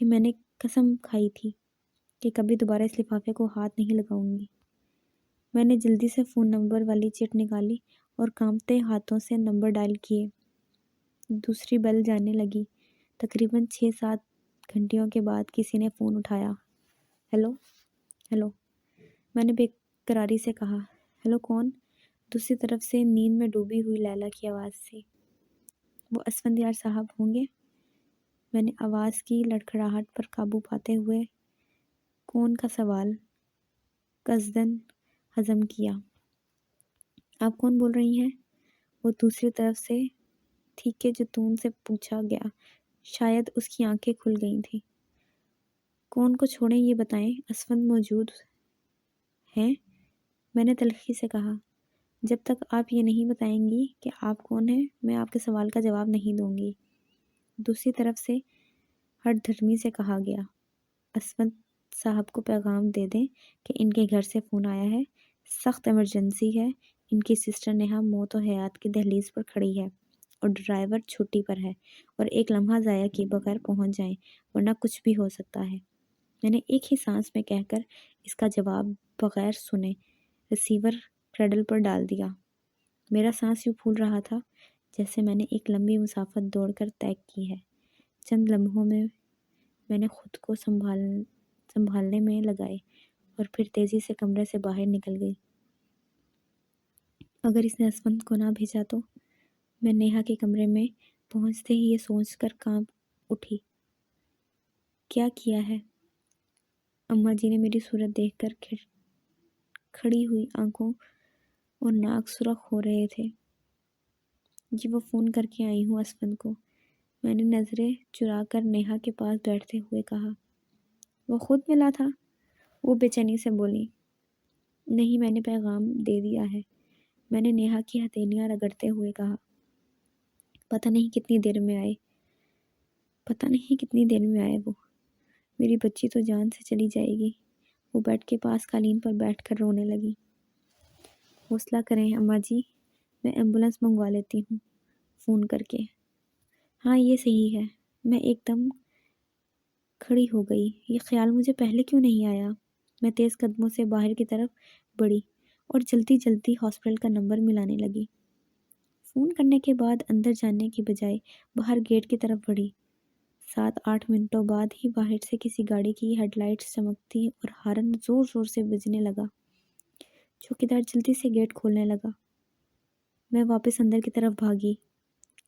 کہ میں نے قسم کھائی تھی کہ کبھی دوبارہ اس لفافے کو ہاتھ نہیں لگاؤں گی۔ میں نے جلدی سے فون نمبر والی چٹ نکالی اور کانپتے ہاتھوں سے نمبر ڈائل کیے۔ دوسری بیل جانے لگی۔ تقریباً 6-7 گھنٹیوں کے بعد کسی نے فون اٹھایا۔ ہیلو ہیلو، میں نے بے قراری سے کہا۔ ہیلو کون؟ دوسری طرف سے نیند میں ڈوبی ہوئی لیلا کی آواز تھی۔ وہ اسفندیار صاحب ہوں گے؟ میں نے آواز کی لڑکھڑاہٹ پر قابو پاتے ہوئے کون کا سوال قصداً ہضم کیا۔ آپ کون بول رہی ہیں؟ وہ دوسری طرف سے تھیکے جتون سے پوچھا گیا۔ شاید اس کی آنکھیں کھل گئی تھیں۔ کون کو چھوڑیں یہ بتائیں، اسفند موجود ہیں؟ میں نے تلخی سے کہا۔ جب تک آپ یہ نہیں بتائیں گی کہ آپ کون ہیں میں آپ کے سوال کا جواب نہیں دوں گی، دوسری طرف سے ہٹ دھرمی سے کہا گیا۔ اسفند صاحب کو پیغام دے دیں کہ ان کے گھر سے فون آیا ہے، سخت ایمرجنسی ہے، ان کی سسٹر نیہا موت و حیات کی دہلیز پر کھڑی ہے اور ڈرائیور چھٹی پر ہے اور ایک لمحہ ضائع کیے بغیر پہنچ جائیں ورنہ کچھ بھی ہو سکتا ہے۔ میں نے ایک ہی سانس میں کہہ کر اس کا جواب بغیر سنے ریسیور کریڈل پر ڈال دیا۔ میرا سانس یوں پھول رہا تھا جیسے میں نے ایک لمبی مسافت دوڑ کر طے کی ہے۔ چند لمحوں میں نے خود کو سنبھالنے میں لگائے اور پھر تیزی سے کمرے سے باہر نکل گئی۔ اگر اس نے اسفند کو نہ بھیجا تو؟ میں نیہا کے کمرے میں پہنچتے ہی یہ سوچ کر کانپ اٹھی۔ کیا کیا ہے؟ اماں جی نے میری صورت دیکھ کر کھڑی ہوئی آنکھوں اور ناک سرخ ہو رہے تھے۔ جی وہ فون کر کے آئی ہوں اسفند کو، میں نے نظریں چرا کر نیہا کے پاس بیٹھتے ہوئے کہا۔ وہ خود ملا تھا؟ وہ بے چینی سے بولی۔ نہیں، میں نے پیغام دے دیا ہے، میں نے نیہا کی ہتھیلیاں رگڑتے ہوئے کہا۔ پتہ نہیں کتنی دیر میں آئے وہ، میری بچی تو جان سے چلی جائے گی۔ وہ بیڈ کے پاس قالین پر بیٹھ کر رونے لگی۔ حوصلہ کریں اماں جی، میں ایمبولینس منگوا لیتی ہوں فون کر کے۔ ہاں یہ صحیح ہے۔ میں ایک دم کھڑی ہو گئی، یہ خیال مجھے پہلے کیوں نہیں آیا؟ میں تیز قدموں سے باہر کی طرف بڑھی اور جلدی جلدی ہاسپٹل کا نمبر ملانے لگی۔ فون کرنے کے بعد اندر جانے کی بجائے باہر گیٹ کی طرف بڑھی۔ 7-8 منٹوں بعد ہی باہر سے کسی گاڑی کی ہیڈ لائٹس چمکتی اور ہارن زور زور سے بجنے لگا۔ چوکیدار جلدی سے گیٹ کھولنے لگا۔ میں واپس اندر کی طرف بھاگی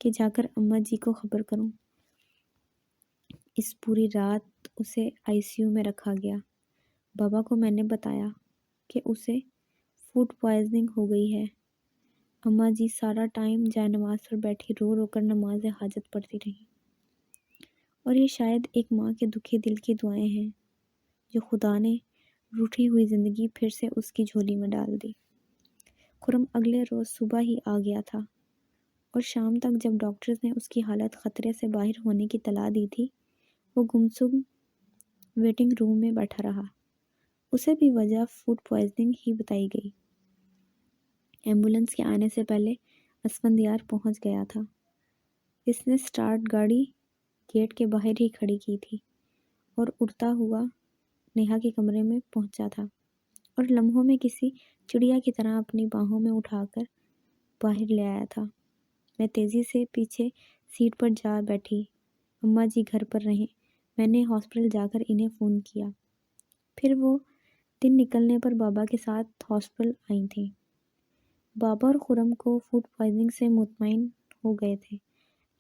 کہ جا کر اماں جی کو خبر کروں۔ اس پوری رات اسے ICU میں رکھا گیا۔ بابا کو میں نے بتایا کہ اسے فوڈ پوائزننگ ہو گئی ہے۔ اماں جی سارا ٹائم جائے نماز پر بیٹھی رو رو کر نماز حاجت پڑھتی رہی۔ اور یہ شاید ایک ماں کے دکھی دل کی دعائیں ہیں جو خدا نے روٹھی ہوئی زندگی پھر سے اس کی جھولی میں ڈال دی۔ خرم اگلے روز صبح ہی آ گیا تھا اور شام تک جب ڈاکٹرز نے اس کی حالت خطرے سے باہر ہونے کی اطلاع دی تھی وہ گمسم ویٹنگ روم میں بیٹھا رہا۔ اسے بھی وجہ فوڈ پوائزننگ ہی بتائی گئی۔ ایمبولینس کے آنے سے پہلے اسفندیار پہنچ گیا تھا۔ اس نے سٹارٹ گاڑی گیٹ کے باہر ہی کھڑی کی تھی اور اڑتا ہوا نیہا کے کمرے میں پہنچا تھا اور لمحوں میں کسی چڑیا کی طرح اپنی باہوں میں اٹھا کر باہر لے آیا تھا۔ میں تیزی سے پیچھے سیٹ پر جا بیٹھی۔ اماں جی گھر پر رہیں۔ میں نے ہاسپٹل جا کر انہیں فون کیا۔ پھر وہ دن نکلنے پر بابا کے ساتھ ہاسپٹل آئی تھیں۔ بابا اور خرم کو فوڈ پوائزننگ سے مطمئن ہو گئے تھے،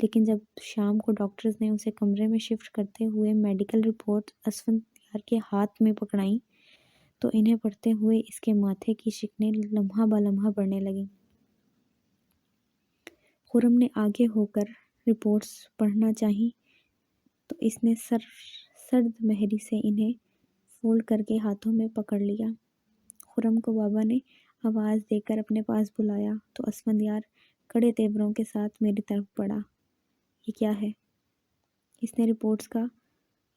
لیکن جب شام کو ڈاکٹرز نے اسے کمرے میں شفٹ کرتے ہوئے میڈیکل رپورٹ اسفندیار کے ہاتھ میں پکڑائیں تو انہیں پڑھتے ہوئے اس کے ماتھے کی شکنیں لمحہ بہ لمحہ بڑھنے لگیں۔ خرم نے آگے ہو کر رپورٹس پڑھنا چاہی تو اس نے سرد مہری سے انہیں فولڈ کر کے ہاتھوں میں پکڑ لیا۔ خرم کو بابا نے آواز دے کر اپنے پاس بلایا تو اسفندیار کڑے تیوروں کے ساتھ میری طرف بڑھا۔ یہ کیا ہے؟ اس نے رپورٹس کا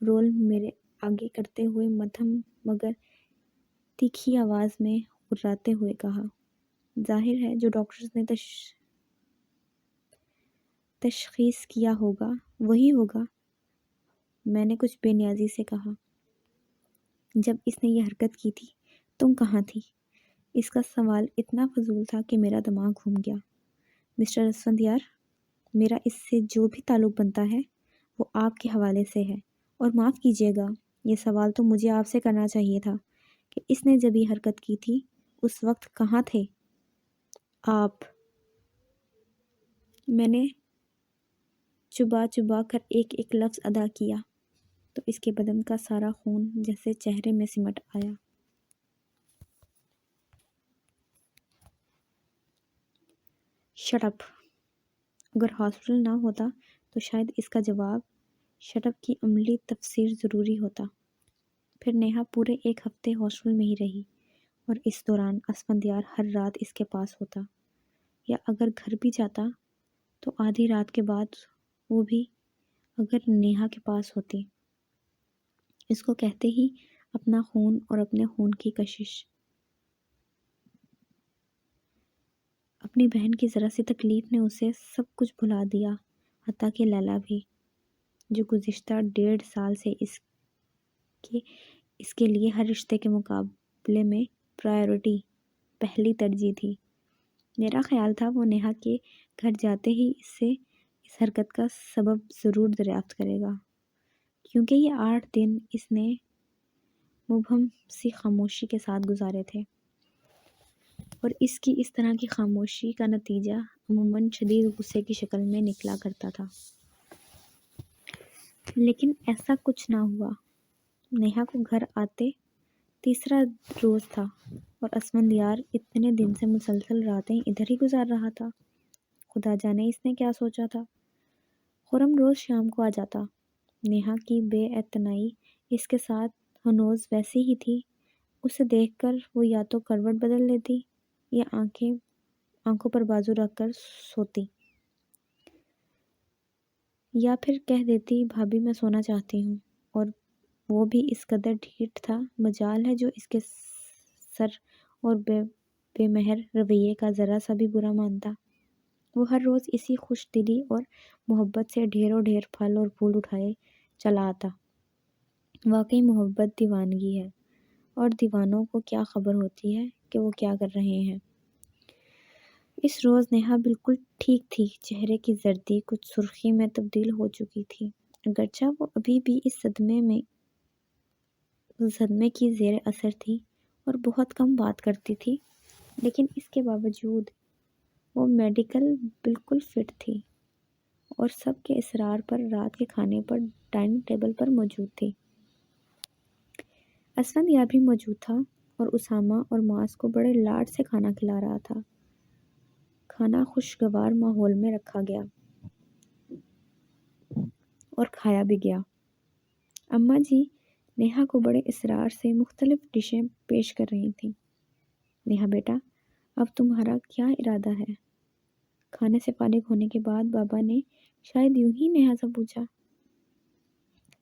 رول میرے آگے کرتے ہوئے مدھم مگر تیکھی آواز میں غراتے ہوئے کہا۔ ظاہر ہے جو ڈاکٹرز نے تشخیص کیا ہوگا وہی ہوگا۔ میں نے کچھ بے نیازی سے کہا۔ جب اس نے یہ حرکت کی تھی تم کہاں تھی؟ اس کا سوال اتنا فضول تھا کہ میرا دماغ گھوم گیا۔ مسٹر اسفندیار، میرا اس سے جو بھی تعلق بنتا ہے وہ آپ کے حوالے سے ہے، اور معاف کیجیے گا، یہ سوال تو مجھے آپ سے کرنا چاہیے تھا کہ اس نے جب یہ حرکت کی تھی اس وقت کہاں تھے آپ؟ میں نے چبا چبا کر ایک ایک لفظ ادا کیا تو اس کے بدن کا سارا خون جیسے چہرے میں سمٹ آیا۔ Shut up! اگر ہاسپٹل نہ ہوتا تو شاید اس کا جواب شٹ اپ کی عملی تفسیر ضروری ہوتا۔ پھر نیہا پورے ایک ہفتے ہاسٹل میں ہی رہی، اور اس دوران اسفندیار ہر رات اس کے پاس ہوتا، یا اگر گھر بھی جاتا تو آدھی رات کے بعد، وہ بھی اگر نیہا کے پاس ہوتی۔ اس کو کہتے ہی اپنا خون اور اپنے خون کی کشش، اپنی بہن کی ذرا سی تکلیف نے اسے سب کچھ بھلا دیا، حتیٰ کہ لیلا بھی، جو گزشتہ 1.5 سال سے اس کے لیے ہر رشتے کے مقابلے میں پرائیورٹی، پہلی ترجیح تھی۔ میرا خیال تھا وہ نیہا کے گھر جاتے ہی اس سے اس حرکت کا سبب ضرور دریافت کرے گا، کیونکہ یہ 8 دن اس نے مبہم سی خاموشی کے ساتھ گزارے تھے، اور اس کی اس طرح کی خاموشی کا نتیجہ عموماً شدید غصے کی شکل میں نکلا کرتا تھا۔ لیکن ایسا کچھ نہ ہوا۔ نیہا کو گھر آتے تیسرا روز تھا اور اسفندیار اتنے دن سے مسلسل راتیں ادھر ہی گزار رہا تھا۔ خدا جانے اس نے کیا سوچا تھا۔ خرم روز شام کو آ جاتا۔ نیہا کی بے اعتنائی اس کے ساتھ ہنوز ویسی ہی تھی۔ اسے دیکھ کر وہ یا تو کروٹ بدل لیتی یا آنکھوں پر بازو رکھ کر سوتی، یا پھر کہہ دیتی بھابھی میں سونا چاہتی ہوں، اور وہ بھی اس قدر ڈھیٹ تھا، مجال ہے جو اس کے سر اور بے مہر رویے کا ذرا سا بھی برا مانتا۔ وہ ہر روز اسی خوش دلی اور محبت سے ڈھیروں ڈھیر پھل اور پھول اٹھائے چلا آتا۔ واقعی محبت دیوانگی ہے، اور دیوانوں کو کیا خبر ہوتی ہے کہ وہ کیا کر رہے ہیں۔ اس روز نیہا بالکل ٹھیک تھی، چہرے کی زردی کچھ سرخی میں تبدیل ہو چکی تھی، اگرچہ وہ ابھی بھی اس صدمے کی زیر اثر تھی اور بہت کم بات کرتی تھی، لیکن اس کے باوجود وہ میڈیکل بالکل فٹ تھی اور سب کے اصرار پر رات کے کھانے پر ڈائننگ ٹیبل پر موجود تھی۔ اسفندیار بھی موجود تھا اور اسامہ اور معاذ کو بڑے لاڈ سے کھانا کھلا رہا تھا۔ کھانا خوشگوار ماحول میں رکھا گیا اور کھایا بھی گیا۔ اماں جی نیہا کو بڑے اصرار سے مختلف ڈشیں پیش کر رہی تھیں۔ نیہا بیٹا، اب تمہارا کیا ارادہ ہے؟ کھانے سے فارغ ہونے کے بعد بابا نے شاید یوں ہی نیہا سے پوچھا۔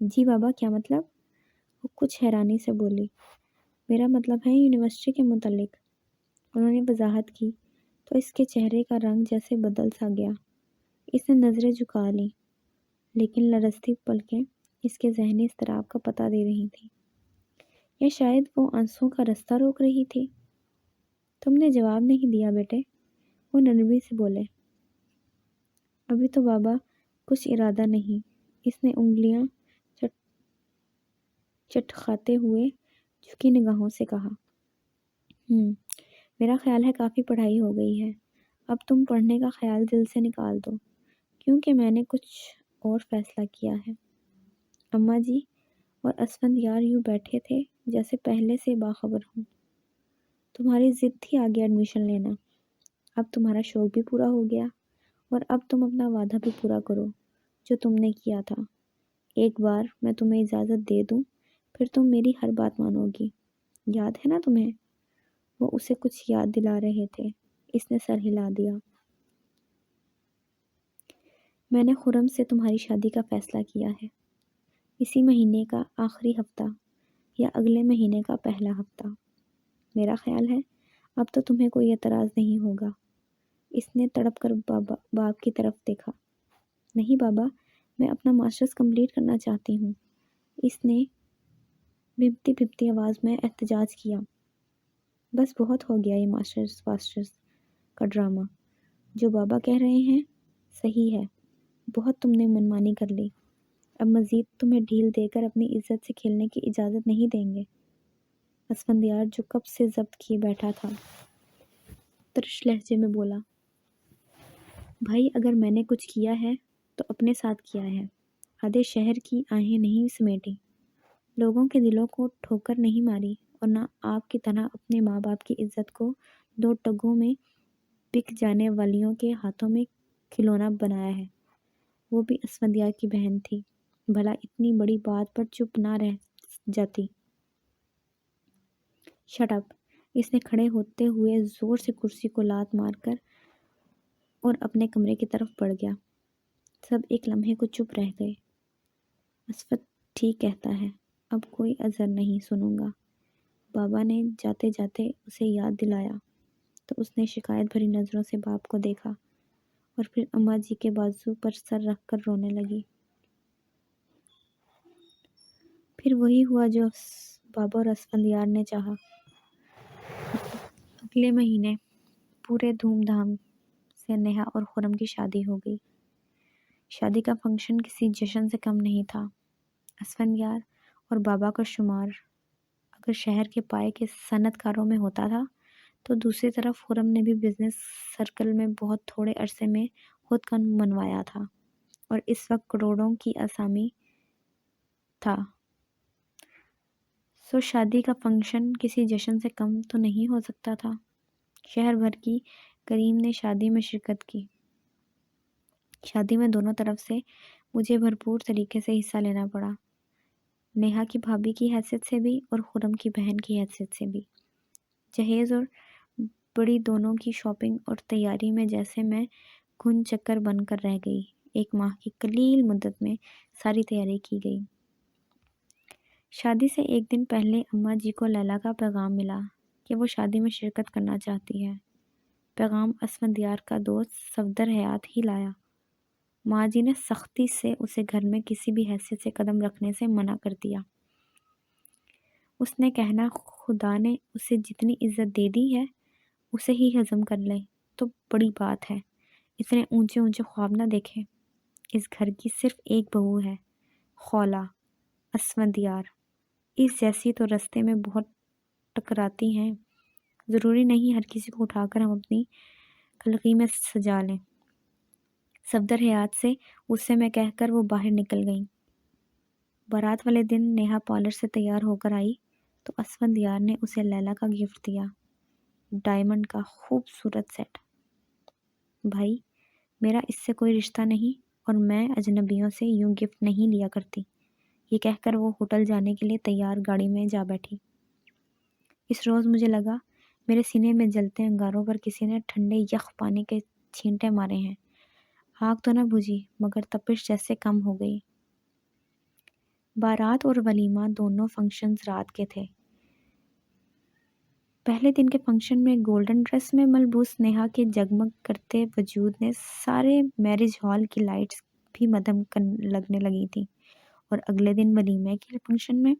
جی بابا، کیا مطلب؟ وہ کچھ حیرانی سے بولی۔ میرا مطلب ہے یونیورسٹی کے متعلق۔ انہوں نے وضاحت کی تو اس کے چہرے کا رنگ جیسے بدل سا گیا۔ اس نے نظریں جھکا لیں، لیکن لرزتی پلکیں اس کے ذہنی اضطراب کا پتہ دے رہی تھیں، یا شاید وہ آنسوؤں کا رستہ روک رہی تھی۔ تم نے جواب نہیں دیا بیٹے، وہ نرمی سے بولے۔ ابھی تو بابا کچھ ارادہ نہیں، اس نے انگلیاں چٹخاتے ہوئے جھکی نگاہوں سے کہا۔ میرا خیال ہے کافی پڑھائی ہو گئی ہے، اب تم پڑھنے کا خیال دل سے نکال دو، کیونکہ میں نے کچھ اور فیصلہ کیا ہے۔ اماں جی اور اسفندیار یوں بیٹھے تھے جیسے پہلے سے باخبر ہوں۔ تمہاری ضد تھی آگے ایڈمیشن لینا، اب تمہارا شوق بھی پورا ہو گیا، اور اب تم اپنا وعدہ بھی پورا کرو جو تم نے کیا تھا۔ ایک بار میں تمہیں اجازت دے دوں پھر تم میری ہر بات مانو گی، یاد ہے نا تمہیں؟ وہ اسے کچھ یاد دلا رہے تھے۔ اس نے سر ہلا دیا۔ میں نے خرم سے تمہاری شادی کا فیصلہ کیا ہے، اسی مہینے کا آخری ہفتہ یا اگلے مہینے کا پہلا ہفتہ۔ میرا خیال ہے اب تو تمہیں کوئی اعتراض نہیں ہوگا۔ اس نے تڑپ کر باپ کی طرف دیکھا۔ نہیں بابا، میں اپنا ماسٹرز کمپلیٹ کرنا چاہتی ہوں، اس نے بھمتی بھمتی آواز میں احتجاج کیا۔ بس بہت ہو گیا یہ ماسٹرز فاسٹرز کا ڈرامہ۔ جو بابا کہہ رہے ہیں صحیح ہے، بہت تم نے منمانی کر لی، اب مزید تمہیں ڈھیل دے کر اپنی عزت سے کھیلنے کی اجازت نہیں دیں گے۔ اسفندیار جو کب سے ضبط کیے بیٹھا تھا ترش لہجے میں بولا، بھائی اگر میں نے کچھ کیا ہے تو اپنے ساتھ کیا ہے، آدھے شہر کی آہیں نہیں سمیٹی، لوگوں کے دلوں کو ٹھوکر نہیں ماری، اور نہ آپ کی طرح اپنے ماں باپ کی عزت کو دو ٹگوں میں بک جانے والیوں کے ہاتھوں میں کھلونا بنایا ہے۔ وہ بھی اسفندیار کی بہن تھی، بھلا اتنی بڑی بات پر چپ نہ رہ جاتی۔ Shut up! اس نے کھڑے ہوتے ہوئے زور سے کرسی کو لات مار کر اور اپنے کمرے کی طرف بڑھ گیا۔ سب ایک لمحے کو چپ رہ گئے۔ اسفت ٹھیک کہتا ہے، اب کوئی عذر نہیں سنوں گا، بابا نے جاتے جاتے اسے یاد دلایا تو اس نے شکایت بھری نظروں سے باپ کو دیکھا اور پھر اماں جی کے بازو پر سر رکھ کر رونے لگی۔ پھر وہی ہوا جو بابا اور اسفندیار نے چاہا۔ اگلے مہینے پورے دھوم دھام سے نیہا اور خرم کی شادی ہو گئی۔ شادی کا فنکشن کسی جشن سے کم نہیں تھا۔ اسفندیار اور بابا کا شمار اگر شہر کے پائے کے صنعت کاروں میں ہوتا تھا تو دوسری طرف خرم نے بھی بزنس سرکل میں بہت تھوڑے عرصے میں خود کا منوایا تھا اور اس وقت کروڑوں کی اسامی تھا۔ سو شادی کا فنکشن کسی جشن سے کم تو نہیں ہو سکتا تھا۔ شہر بھر کی کریم نے شادی میں شرکت کی۔ شادی میں دونوں طرف سے مجھے بھرپور طریقے سے حصہ لینا پڑا، نیہا کی بھابھی کی حیثیت سے بھی اور خرم کی بہن کی حیثیت سے بھی۔ جہیز اور بڑی دونوں کی شاپنگ اور تیاری میں جیسے میں گھن چکر بن کر رہ گئی۔ ایک ماہ کی قلیل مدت میں ساری تیاری کی گئی۔ شادی سے ایک دن پہلے اماں جی کو لیلا کا پیغام ملا کہ وہ شادی میں شرکت کرنا چاہتی ہے۔ پیغام اسفندیار کا دوست صفدر حیات ہی لایا۔ ماں جی نے سختی سے اسے گھر میں کسی بھی حیثیت سے قدم رکھنے سے منع کر دیا۔ اس نے کہنا خدا نے اسے جتنی عزت دے دی ہے اسے ہی ہضم کر لے تو بڑی بات ہے، اتنے اونچے اونچے خواب نہ دیکھے۔ اس گھر کی صرف ایک بہو ہے، خولا۔ اسفندیار اس جیسی تو رستے میں بہت ٹکراتی ہیں، ضروری نہیں ہر کسی کو اٹھا کر ہم اپنی کلغی میں سجا لیں۔ صفدر حیات سے غصے میں کہہ کر وہ باہر نکل گئیں۔ بارات والے دن نیہا پارلر سے تیار ہو کر آئی تو اسفندیار نے اسے لیلا کا گفٹ دیا، ڈائمنڈ کا خوبصورت سیٹ۔ بھائی میرا اس سے کوئی رشتہ نہیں اور میں اجنبیوں سے یوں گفٹ نہیں لیا کرتی، یہ کہہ کر وہ ہوٹل جانے کے لیے تیار گاڑی میں جا بیٹھی۔ اس روز مجھے لگا میرے سینے میں جلتے انگاروں پر کسی نے ٹھنڈے یخ پانی کے چھینٹے مارے ہیں۔ آگ تو نہ بجھی مگر تپش جیسے کم ہو گئی۔ بارات اور ولیمہ دونوں فنکشنز رات کے تھے۔ پہلے دن کے فنکشن میں گولڈن ڈریس میں ملبوس نیہا کے جگمگ کرتے وجود نے سارے میرج ہال کی لائٹس بھی مدھم لگنے لگی تھیں، اور اگلے دن ولیمے کے فنکشن میں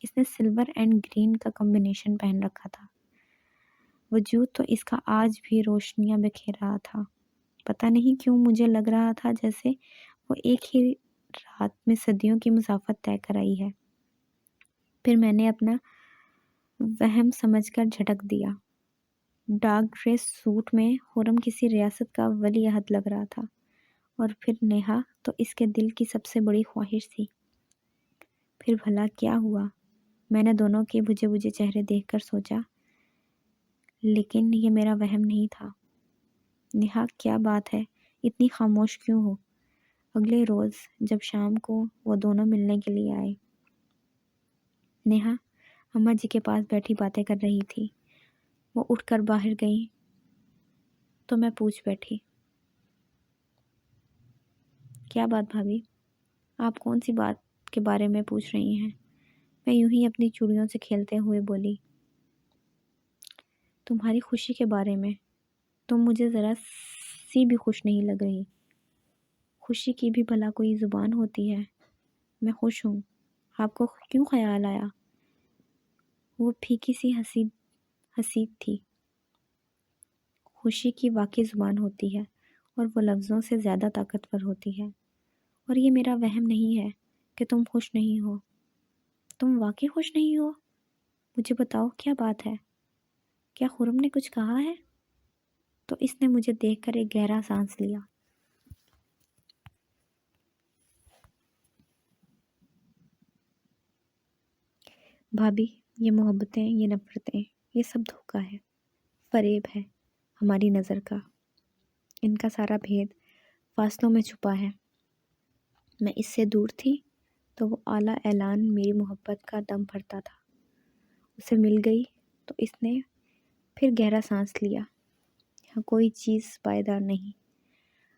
اس نے سلور اینڈ گرین کا کمبینیشن پہن رکھا تھا۔ وجود تو اس کا آج بھی روشنیاں بکھیر رہا تھا۔ پتہ نہیں کیوں مجھے لگ رہا تھا جیسے وہ ایک ہی رات میں صدیوں کی مسافت طے کر آئی ہے۔ پھر میں نے اپنا وہم سمجھ کر جھٹک دیا۔ ڈارک گرے سوٹ میں خرم کسی ریاست کا ولی عہد لگ رہا تھا، اور پھر نیہا تو اس کے دل کی سب سے بڑی خواہش تھی۔ پھر بھلا کیا ہوا؟ میں نے دونوں کے بجھے بجھے چہرے دیکھ کر سوچا، لیکن یہ میرا وہم نہیں تھا۔ نیہا کیا بات ہے، اتنی خاموش کیوں ہو؟ اگلے روز جب شام کو وہ دونوں ملنے کے لیے آئے، نیہا اماں جی کے پاس بیٹھی باتیں کر رہی تھی۔ وہ اٹھ کر باہر گئیں تو میں پوچھ بیٹھی، کیا بات بھابھی؟ آپ کون سی بات کے بارے میں پوچھ رہی ہیں؟ میں یوں ہی اپنی چوڑیوں سے کھیلتے ہوئے بولی، تمہاری خوشی کے بارے میں۔ تم مجھے ذرا سی بھی خوش نہیں لگ رہی۔ خوشی کی بھی بھلا کوئی زبان ہوتی ہے؟ میں خوش ہوں، آپ کو کیوں خیال آیا؟ وہ پھیکی سی حسیب تھی۔ خوشی کی واقعی زبان ہوتی ہے اور وہ لفظوں سے زیادہ طاقتور ہوتی ہے، اور یہ میرا وہم نہیں ہے کہ تم خوش نہیں ہو۔ تم واقعی خوش نہیں ہو؟ مجھے بتاؤ کیا بات ہے؟ کیا خرم نے کچھ کہا ہے؟ تو اس نے مجھے دیکھ کر ایک گہرا سانس لیا۔ بھابی، یہ محبتیں، یہ نفرتیں، یہ سب دھوکہ ہے، فریب ہے ہماری نظر کا۔ ان کا سارا بھید فاصلوں میں چھپا ہے۔ میں اس سے دور تھی تو وہ اعلیٰ اعلان میری محبت کا دم بھرتا تھا۔ اسے مل گئی تو اس نے پھر گہرا سانس لیا۔ یہاں کوئی چیز پائیدار نہیں،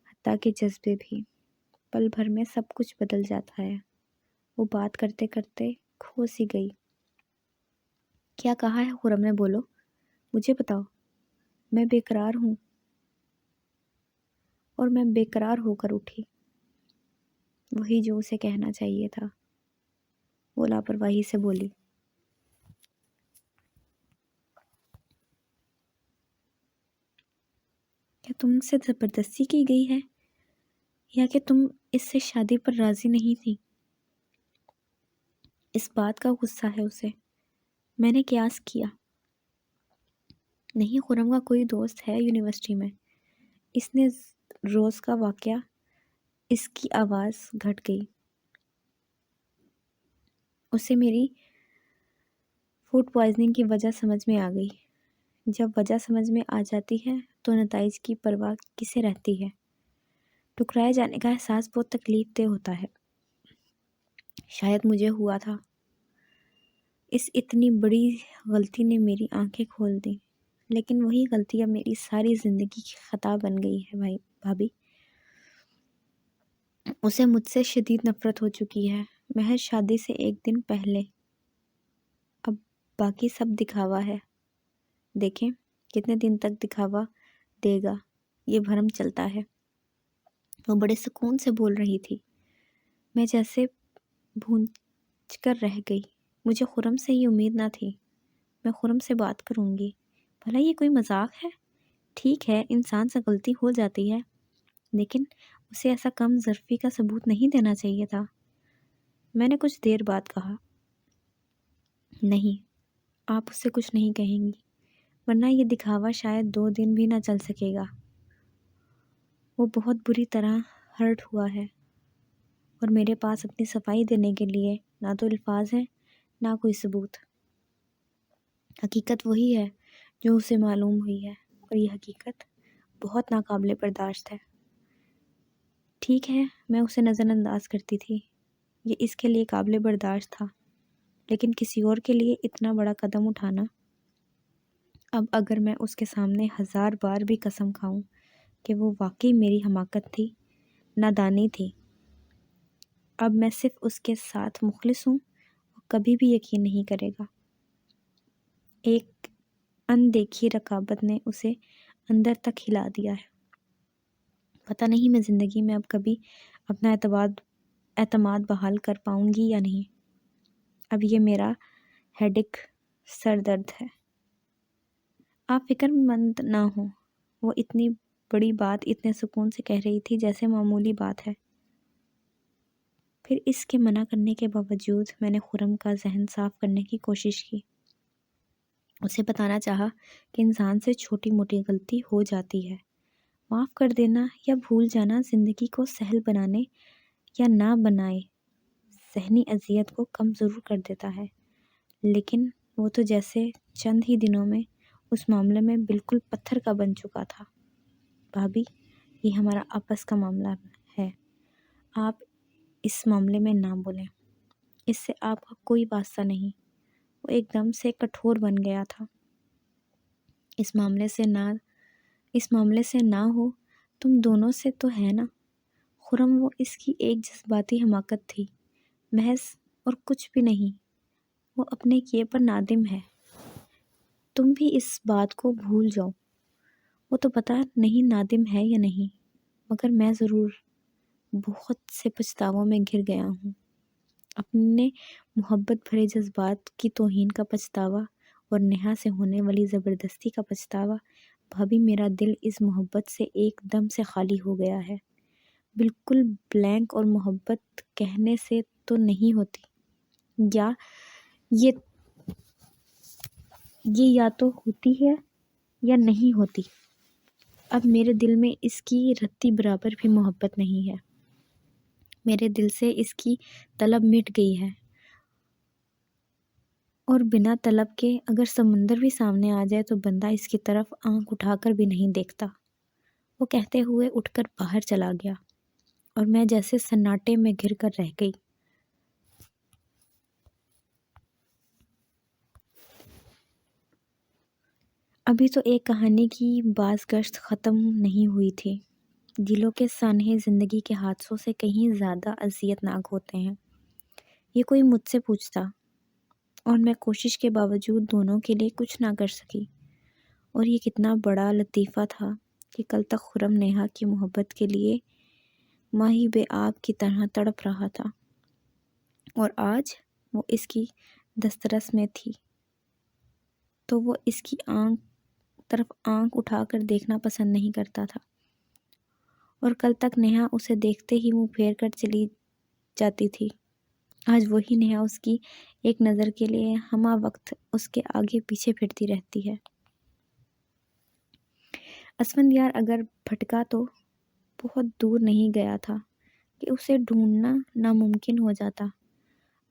حتیٰ کہ جذبے بھی۔ پل بھر میں سب کچھ بدل جاتا ہے۔ وہ بات کرتے کرتے کھو سی گئی۔ کیا کہا ہے خرم نے؟ بولو، مجھے بتاؤ۔ میں بے قرار ہوں۔ اور میں بے قرار ہو کر اٹھی، وہی جو اسے کہنا چاہیے تھا۔ وہ لاپرواہی سے بولی، کیا تم سے زبردستی کی گئی ہے یا کہ تم اس سے شادی پر راضی نہیں تھی؟ اس بات کا غصہ ہے اسے۔ میں نے قیاس کیا، نہیں خرم کا کوئی دوست ہے یونیورسٹی میں۔ اس نے روز کا واقعہ، اس کی آواز گھٹ گئی۔ اسے میری فوڈ پوائزننگ کی وجہ سمجھ میں آ گئی۔ جب وجہ سمجھ میں آ جاتی ہے تو نتائج کی پرواہ کسے رہتی ہے؟ ٹکرائے جانے کا احساس بہت تکلیف دہ ہوتا ہے۔ شاید مجھے ہوا تھا۔ اس اتنی بڑی غلطی نے میری آنکھیں کھول دیں، لیکن وہی غلطی اب میری ساری زندگی کی خطا بن گئی ہے بھابی۔ اسے مجھ سے شدید نفرت ہو چکی ہے، محض شادی سے ایک دن پہلے۔ اب باقی سب دکھاوا ہے۔ دیکھیں کتنے دن تک دکھاوا دے گا، یہ بھرم چلتا ہے۔ وہ بڑے سکون سے بول رہی تھی۔ میں جیسے بھونج کر رہ گئی۔ مجھے خرم سے یہ امید نہ تھی۔ میں خرم سے بات کروں گی۔ بھلا یہ کوئی مذاق ہے؟ ٹھیک ہے، انسان سے غلطی ہو جاتی ہے، لیکن اسے ایسا کم ظرفی کا ثبوت نہیں دینا چاہیے تھا۔ میں نے کچھ دیر بعد کہا، نہیں، آپ اس سے کچھ نہیں کہیں گی، ورنہ یہ دکھاوا شاید 2 دن بھی نہ چل سکے گا۔ وہ بہت بری طرح ہرٹ ہوا ہے، اور میرے پاس اپنی صفائی دینے کے لیے نہ تو الفاظ ہیں نہ کوئی ثبوت۔ حقیقت وہی ہے جو اسے معلوم ہوئی ہے، اور یہ حقیقت بہت ناقابل برداشت ہے۔ ٹھیک ہے، میں اسے نظر انداز کرتی تھی، یہ اس کے لیے قابل برداشت تھا، لیکن کسی اور کے لیے اتنا بڑا قدم اٹھانا۔ اب اگر میں اس کے سامنے 1000 بار بھی قسم کھاؤں کہ وہ واقعی میری حماقت تھی، نادانی تھی، اب میں صرف اس کے ساتھ مخلص ہوں، وہ کبھی بھی یقین نہیں کرے گا۔ ایک اندیکھی رقابت نے اسے اندر تک ہلا دیا ہے۔ پتہ نہیں میں زندگی میں اب کبھی اپنا اعتماد بحال کر پاؤں گی یا نہیں۔ اب یہ میرا ہیڈک، سر درد ہے۔ آپ فکر مند نہ ہوں، وہ اتنی بڑی بات اتنے سکون سے کہہ رہی تھی جیسے معمولی بات ہے۔ پھر اس کے منع کرنے کے باوجود میں نے خرم کا ذہن صاف کرنے کی کوشش کی۔ اسے بتانا چاہا کہ انسان سے چھوٹی موٹی غلطی ہو جاتی ہے۔ معاف کر دینا یا بھول جانا زندگی کو سہل بنانے یا نہ بنائے ذہنی اذیت کو کم ضرور کر دیتا ہے، لیکن وہ تو جیسے چند ہی دنوں میں اس معاملے میں بالکل پتھر کا بن چکا تھا۔ بھابی، یہ ہمارا آپس کا معاملہ ہے، آپ اس معاملے میں نہ بولیں، اس سے آپ کا کوئی واسطہ نہیں۔ وہ ایک دم سے کٹھور بن گیا تھا۔ اس معاملے سے نہ ہو، تم دونوں سے تو ہے نا۔ خرم، وہ اس کی ایک جذباتی حماقت تھی، محض، اور کچھ بھی نہیں۔ وہ اپنے کیے پر نادم ہے۔ تم بھی اس بات کو بھول جاؤ۔ وہ تو پتہ نہیں نادم ہے یا نہیں، مگر میں ضرور بہت سے پچھتاووں میں گھر گیا ہوں۔ اپنے محبت بھرے جذبات کی توہین کا پچھتاوا اور نیہا سے ہونے والی زبردستی کا پچھتاوا۔ بھابھی، میرا دل اس محبت سے ایک دم سے خالی ہو گیا ہے، بالکل بلینک، اور محبت کہنے سے تو نہیں ہوتی، یا یہ یا تو ہوتی ہے یا نہیں ہوتی۔ اب میرے دل میں اس کی رتی برابر بھی محبت نہیں ہے، میرے دل سے اس کی طلب مٹ گئی ہے، اور بنا طلب کے اگر سمندر بھی سامنے آ جائے تو بندہ اس کی طرف آنکھ اٹھا کر بھی نہیں دیکھتا۔ وہ کہتے ہوئے اٹھ کر باہر چلا گیا، اور میں جیسے سناٹے میں گھر کر رہ گئی۔ ابھی تو ایک کہانی کی باز گشت ختم نہیں ہوئی تھی۔ دلوں کے سانحے زندگی کے حادثوں سے کہیں زیادہ اذیت ناک ہوتے ہیں۔ یہ کوئی مجھ سے پوچھتا، اور میں کوشش کے باوجود دونوں کے لیے کچھ نہ کر سکی۔ اور یہ کتنا بڑا لطیفہ تھا کہ کل تک خرم نیہا کی محبت کے لیے ماہی بے آب کی طرح تڑپ رہا تھا، اور آج وہ اس کی دسترس میں تھی تو وہ اس کی طرف آنکھ اٹھا کر دیکھنا پسند نہیں کرتا تھا، اور کل تک نیہا اسے دیکھتے ہی منہ پھیر کر چلی جاتی تھی۔ آج وہی نیہا اس کی ایک نظر کے لیے ہمہ وقت اس کے آگے پیچھے پھرتی رہتی ہے۔ اسفندیار اگر بھٹکا تو بہت دور نہیں گیا تھا کہ اسے ڈھونڈنا ناممکن ہو جاتا۔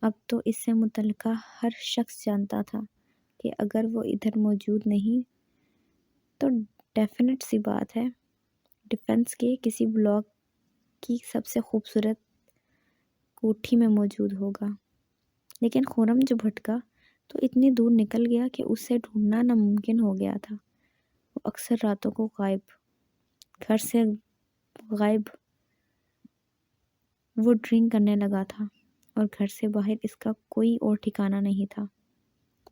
اب تو اس سے متعلقہ ہر شخص جانتا تھا کہ اگر وہ ادھر موجود نہیں تو ڈیفینٹ سی بات ہے ڈیفنس کے کسی بلاک کی سب سے خوبصورت کوٹھی میں موجود ہوگا۔ لیکن خرم جو بھٹکا تو اتنی دور نکل گیا کہ اسے ڈھونڈنا ناممکن ہو گیا تھا۔ وہ اکثر راتوں کو گھر سے غائب، وہ ڈرنک کرنے لگا تھا، اور گھر سے باہر اس کا کوئی اور ٹھکانہ نہیں تھا۔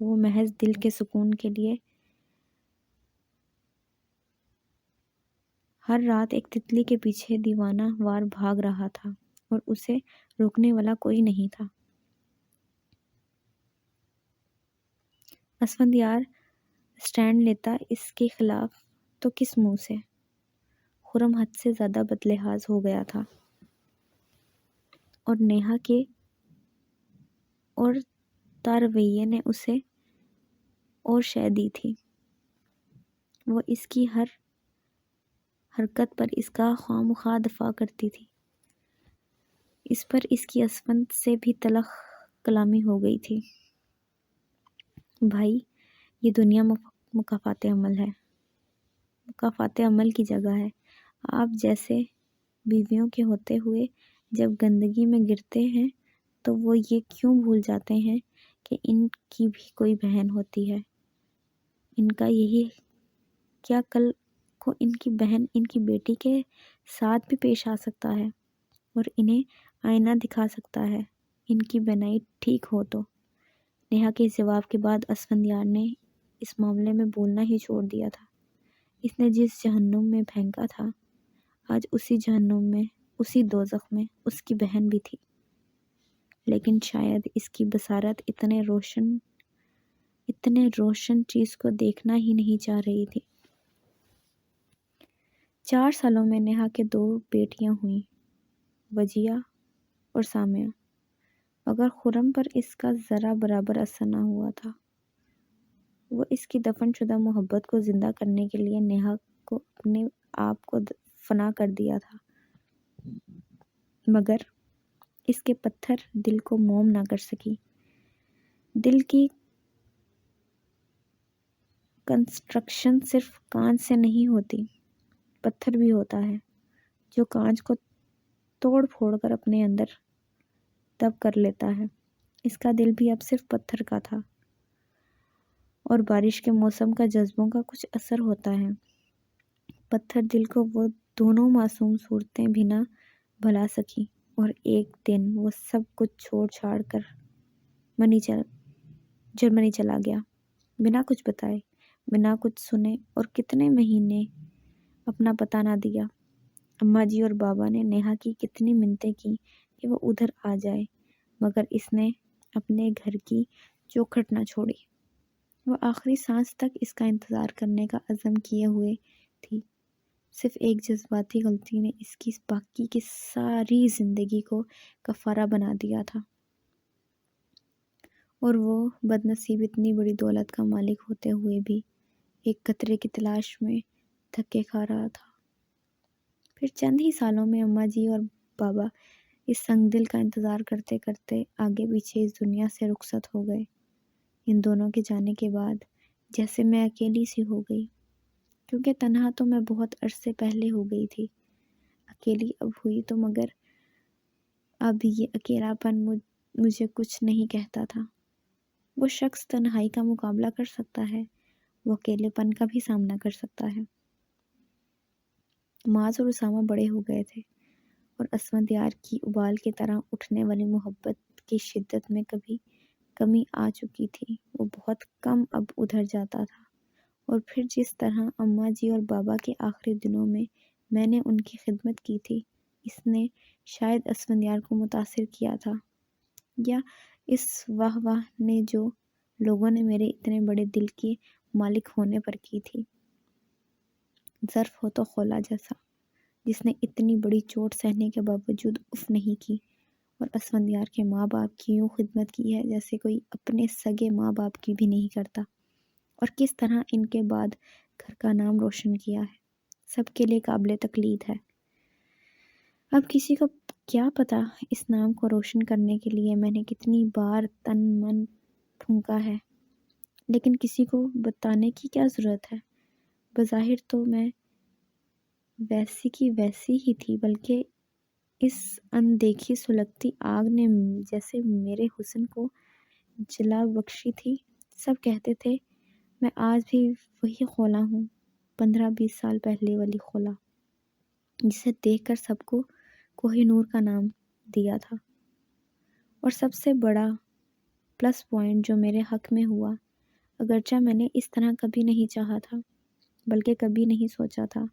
وہ محض دل کے سکون کے لیے ہر رات ایک تتلی کے پیچھے دیوانہ وار بھاگ رہا تھا، اور اسے روکنے والا کوئی نہیں تھا۔ اسفندیار اسٹینڈ لیتا اس کے خلاف تو کس منہ سے؟ خرم حد سے زیادہ بدلحاظ ہو گیا تھا، اور نیہا کے اور تارویے نے اسے اور شے دی تھی۔ وہ اس کی ہر حرکت پر اس کا خواہ دفاع کرتی تھی۔ اس پر اس کی اسفند سے بھی تلخ کلامی ہو گئی تھی۔ بھائی، یہ دنیا مکافات عمل ہے، مکافات عمل کی جگہ ہے۔ آپ جیسے بیویوں کے ہوتے ہوئے جب گندگی میں گرتے ہیں تو وہ یہ کیوں بھول جاتے ہیں کہ ان کی بھی کوئی بہن ہوتی ہے؟ ان کا یہی کیا کل کو ان کی بہن ان کی بیٹی کے ساتھ بھی پیش آ سکتا ہے، اور انہیں آئینہ دکھا سکتا ہے ان کی بینائی ٹھیک ہو تو۔ نیہا کے جواب کے بعد اسفندیار نے اس معاملے میں بولنا ہی چھوڑ دیا تھا۔ اس نے جس جہنم میں پھینکا تھا، آج اسی جہنم میں، اسی دوزخ میں اس کی بہن بھی تھی، لیکن شاید اس کی بصارت اتنے روشن چیز کو دیکھنا ہی نہیں چاہ رہی تھی۔ 4 سالوں میں نیہا کے 2 بیٹیاں ہوئیں، وجیہہ اور سامیہ، مگر خرم پر اس کا ذرا برابر اثر نہ ہوا تھا۔ وہ اس کی دفن شدہ محبت کو زندہ کرنے کے لیے نیہا کو اپنے آپ کو فنا کر دیا تھا، مگر اس کے پتھر دل کو موم نہ کر سکی۔ دل کی کنسٹرکشن صرف کانچ سے نہیں ہوتی، پتھر بھی ہوتا ہے جو کانچ کو توڑ پھوڑ کر اپنے اندر دب کر لیتا ہے۔ اس کا دل بھی اب صرف پتھر کا تھا، اور بارش کے موسم کا جذبوں کا کچھ اثر ہوتا ہے۔ پتھر دل کو وہ دونوں معصوم صورتیں بھی نہ بھلا سکی، اور ایک دن وہ سب کچھ چھوڑ چھاڑ کر جرمنی چلا گیا، بنا کچھ بتائے، بنا کچھ سنے، اور کتنے مہینے اپنا پتہ نہ دیا۔ اماں جی اور بابا نے نیہا کی کتنی منتیں کی کہ وہ ادھر آ جائے، مگر اس نے اپنے گھر کی چوکھٹ نہ چھوڑی۔ وہ آخری سانس تک اس کا انتظار کرنے کا عزم کیے ہوئے تھی۔ صرف ایک جذباتی غلطی نے اس کی باقی کی ساری زندگی کو کفارہ بنا دیا تھا، اور وہ بد نصیب اتنی بڑی دولت کا مالک ہوتے ہوئے بھی ایک قطرے کی تلاش میں دھکے کھا رہا تھا۔ پھر چند ہی سالوں میں اماں جی اور بابا اس سنگ دل کا انتظار کرتے کرتے آگے پیچھے اس دنیا سے رخصت ہو گئے۔ ان دونوں کے جانے کے بعد جیسے میں اکیلی سی ہو گئی، کیونکہ تنہا تو میں بہت عرصے پہلے ہو گئی تھی، اکیلی اب ہوئی تو مگر اب یہ اکیلا پن مجھے کچھ نہیں کہتا تھا۔ وہ شخص تنہائی کا مقابلہ کر سکتا ہے، وہ اکیلے پن کا بھی سامنا کر سکتا ہے۔ معاذ اور اسامہ بڑے ہو گئے تھے، اور اسفندیار کی ابال کی طرح اٹھنے والی محبت کی شدت میں کبھی کمی آ چکی تھی۔ وہ بہت کم اب ادھر جاتا تھا، اور پھر جس طرح اماں جی اور بابا کے آخری دنوں میں نے ان کی خدمت کی تھی، اس نے شاید اسفندیار کو متاثر کیا تھا، یا اس واہ واہ نے جو لوگوں نے میرے اتنے بڑے دل کے مالک ہونے پر کی تھی۔ ظرف ہو تو خولا جیسا، جس نے اتنی بڑی چوٹ سہنے کے باوجود اف نہیں کی، اور اسفندیار کے ماں باپ کی یوں خدمت کی ہے جیسے کوئی اپنے سگے ماں باپ کی بھی نہیں کرتا، اور کس طرح ان کے بعد گھر کا نام روشن کیا ہے، سب کے لیے قابل تقلید ہے۔ اب کسی کو کیا پتا اس نام کو روشن کرنے کے لیے میں نے کتنی بار تن من پھونکا ہے، لیکن کسی کو بتانے کی کیا ضرورت ہے؟ بظاہر تو میں ویسی کی ویسی ہی تھی، بلکہ اس اندیکھی سلگتی آگ نے جیسے میرے حسن کو جلا بخشی تھی۔ سب کہتے تھے میں آج بھی وہی خولا ہوں، 15-20 سال پہلے والی خولا، جسے دیکھ کر سب کو کوہ نور کا نام دیا تھا۔ اور سب سے بڑا پلس پوائنٹ جو میرے حق میں ہوا، اگرچہ میں نے اس طرح کبھی نہیں چاہا تھا، بلکہ کبھی نہیں سوچا تھا،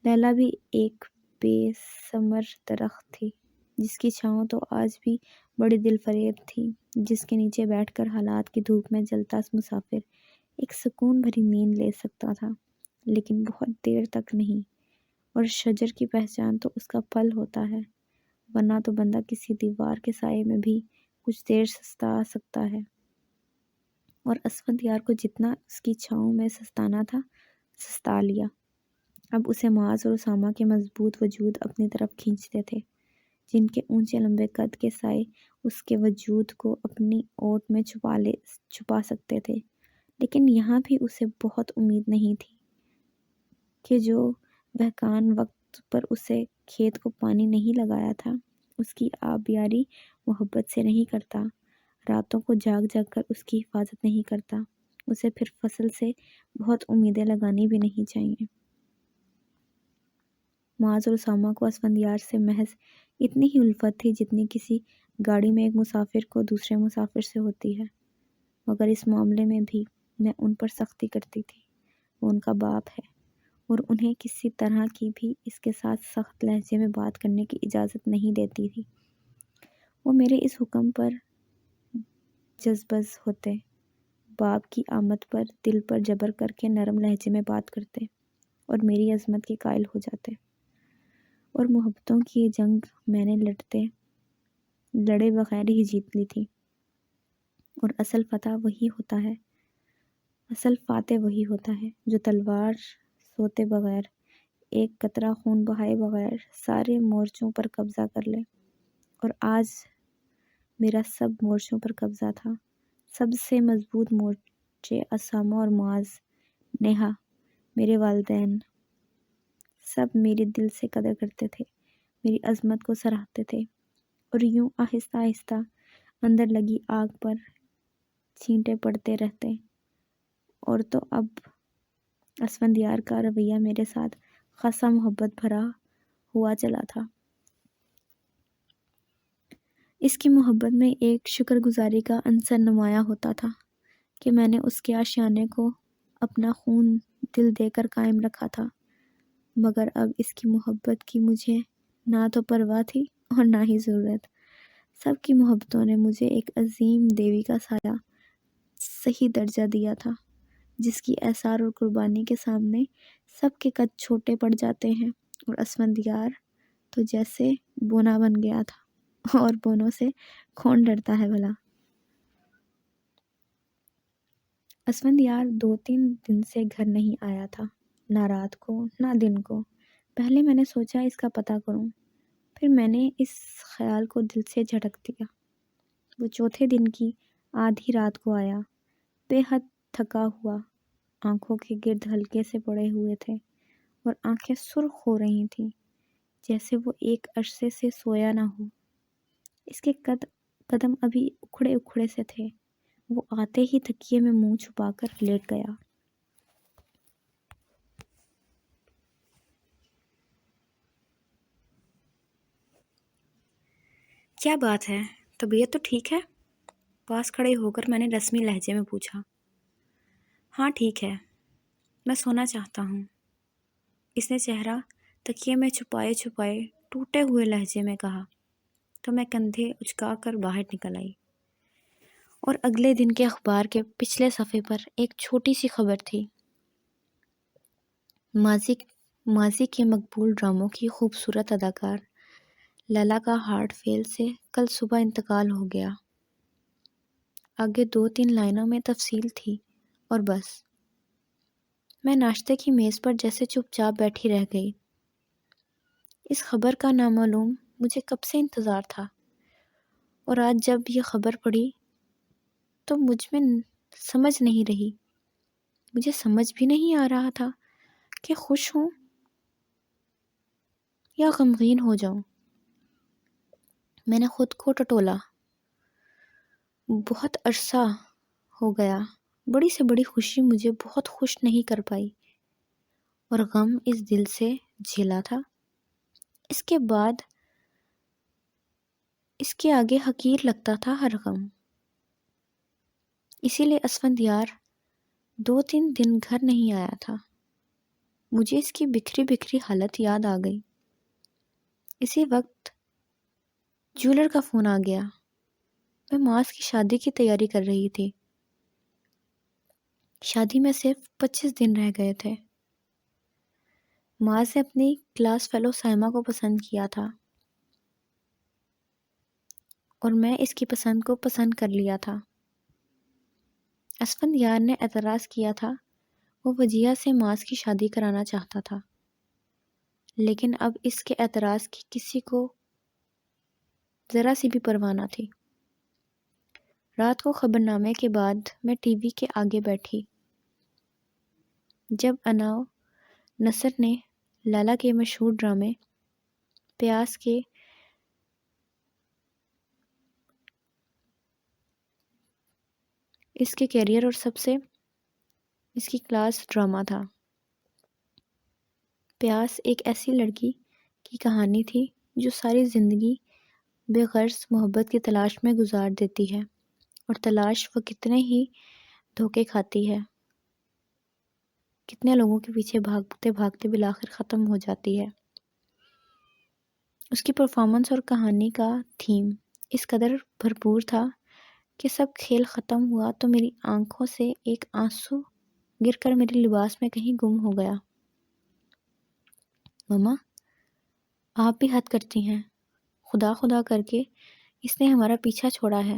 لیلا بھی ایک بے ثمر درخت تھی، جس کی چھاؤں تو آج بھی بڑی دل فریب تھی، جس کے نیچے بیٹھ کر حالات کی دھوپ میں جلتا مسافر ایک سکون بھری نیند لے سکتا تھا، لیکن بہت دیر تک نہیں۔ اور شجر کی پہچان تو اس کا پھل ہوتا ہے، ورنہ تو بندہ کسی دیوار کے سائے میں بھی کچھ دیر سستا سکتا ہے، اور اسفندیار کو جتنا اس کی چھاؤں میں سستانا تھا سستا لیا۔ اب اسے معاذ اور اسامہ کے مضبوط وجود اپنی طرف کھینچتے تھے، جن کے اونچے لمبے قد کے سائے اس کے وجود کو اپنی اوٹ میں چھپا سکتے تھے، لیکن یہاں بھی اسے بہت امید نہیں تھی کہ جو بہکان وقت پر اسے کھیت کو پانی نہیں لگایا تھا، اس کی آبیاری محبت سے نہیں کرتا، راتوں کو جاگ جاگ کر اس کی حفاظت نہیں کرتا، اسے پھر فصل سے بہت امیدیں لگانی بھی نہیں چاہیے۔ معاذ اور اسامہ کو اسفندیار سے محض اتنی ہی الفت تھی جتنی کسی گاڑی میں ایک مسافر کو دوسرے مسافر سے ہوتی ہے، مگر اس معاملے میں بھی میں ان پر سختی کرتی تھی۔ وہ ان کا باپ ہے، اور انہیں کسی طرح کی بھی اس کے ساتھ سخت لہجے میں بات کرنے کی اجازت نہیں دیتی تھی۔ وہ میرے اس حکم پر جذبز ہوتے، باپ کی آمد پر دل پر جبر کر کے نرم لہجے میں بات کرتے، اور میری عظمت کے قائل ہو جاتے، اور محبتوں کی یہ جنگ میں نے لڑے بغیر ہی جیت لی تھی۔ اور اصل فاتح وہی ہوتا ہے جو تلوار سوتے بغیر، ایک قطرہ خون بہائے بغیر سارے مورچوں پر قبضہ کر لے، اور آج میرا سب مورچوں پر قبضہ تھا۔ سب سے مضبوط مورچے اسامہ اور معاذ، نیہا، میرے والدین، سب میری دل سے قدر کرتے تھے، میری عظمت کو سراہتے تھے، اور یوں آہستہ آہستہ اندر لگی آگ پر چھینٹے پڑتے رہتے۔ اور تو اب اسفندیار کا رویہ میرے ساتھ خاصا محبت بھرا ہوا چلا تھا۔ اس کی محبت میں ایک شکر گزاری کا عنصر نمایاں ہوتا تھا کہ میں نے اس کے آشیانے کو اپنا خون دل دے کر قائم رکھا تھا، مگر اب اس کی محبت کی مجھے نہ تو پرواہ تھی اور نہ ہی ضرورت۔ سب کی محبتوں نے مجھے ایک عظیم دیوی کا سایہ صحیح درجہ دیا تھا، جس کی ایثار اور قربانی کے سامنے سب کے قد چھوٹے پڑ جاتے ہیں، اور اسفندیار تو جیسے بونا بن گیا تھا، اور بونوں سے کون ڈرتا ہے بھلا۔ اسفندیار 2-3 دن سے گھر نہیں آیا تھا، نہ رات کو نہ دن کو۔ پہلے میں نے سوچا اس کا پتہ کروں، پھر میں نے اس خیال کو دل سے جھٹک دیا۔ وہ چوتھے دن کی آدھی رات کو آیا، بے حد تھکا ہوا، آنکھوں کے گرد ہلکے سے پڑے ہوئے تھے اور آنکھیں سرخ ہو رہی تھیں، جیسے وہ ایک عرصے سے سویا نہ ہو۔ اس کے قدم ابھی اکھڑے اکھڑے سے تھے۔ وہ آتے ہی تکیے میں منہ چھپا کر لیٹ گیا۔ کیا بات ہے، طبیعت تو ٹھیک ہے؟ پاس کھڑے ہو کر میں نے رسمی لہجے میں پوچھا۔ ہاں ٹھیک ہے، میں سونا چاہتا ہوں، اس نے چہرہ تکیے میں چھپائے چھپائے ٹوٹے ہوئے لہجے میں کہا، تو میں کندھے اچکا کر باہر نکل آئی۔ اور اگلے دن کے اخبار کے پچھلے صفحے پر ایک چھوٹی سی خبر تھی۔ ماضی کے مقبول ڈراموں کی خوبصورت اداکار لیلا کا ہارٹ فیل سے کل صبح انتقال ہو گیا۔ آگے 2-3 لائنوں میں تفصیل تھی اور بس۔ میں ناشتے کی میز پر جیسے چپ چاپ بیٹھی رہ گئی۔ اس خبر کا نامعلوم مجھے کب سے انتظار تھا، اور آج جب یہ خبر پڑھی تو مجھ میں سمجھ نہیں رہی۔ مجھے سمجھ بھی نہیں آ رہا تھا کہ خوش ہوں یا غمگین ہو جاؤں۔ میں نے خود کو ٹٹولا۔ بہت عرصہ ہو گیا، بڑی سے بڑی خوشی مجھے بہت خوش نہیں کر پائی، اور غم اس دل سے جھیلا تھا۔ اس کے بعد اس کے آگے حقیر لگتا تھا ہر غم۔ اسی لیے اسفندیار 2-3 دن گھر نہیں آیا تھا۔ مجھے اس کی بکھری بکھری حالت یاد آ گئی۔ اسی وقت جولر کا فون آ گیا۔ میں معاذ کی شادی کی تیاری کر رہی تھی۔ شادی میں صرف 25 دن رہ گئے تھے۔ معاذ نے اپنی کلاس فیلو سائمہ کو پسند کیا تھا، اور میں اس کی پسند کو پسند کر لیا تھا۔ اسفندیار نے اعتراض کیا تھا، وہ وجیہہ سے معاذ کی شادی کرانا چاہتا تھا، لیکن اب اس کے اعتراض کی کسی کو ذرا سی بھی پرواہ نہ تھی۔ رات کو خبرنامے کے بعد میں ٹی وی کے آگے بیٹھی۔ جب اناؤ نصر نے لیلا کے مشہور ڈرامے پیاس کے اس کے کیریئر اور سب سے اس کی کلاس ڈرامہ تھا۔ پیاس ایک ایسی لڑکی کی کہانی تھی جو ساری زندگی بے غرض محبت کی تلاش میں گزار دیتی ہے، اور تلاش وہ کتنے ہی دھوکے کھاتی ہے، کتنے لوگوں کے پیچھے بھاگتے بھاگتے بالآخر ختم ہو جاتی ہے۔ اس کی پرفارمنس اور کہانی کا تھیم اس قدر بھرپور تھا کہ سب کھیل ختم ہوا تو میری آنکھوں سے ایک آنسو گر کر میرے لباس میں کہیں گم ہو گیا۔ مما، آپ بھی حد کرتی ہیں، خدا خدا کر کے اس نے ہمارا پیچھا چھوڑا ہے،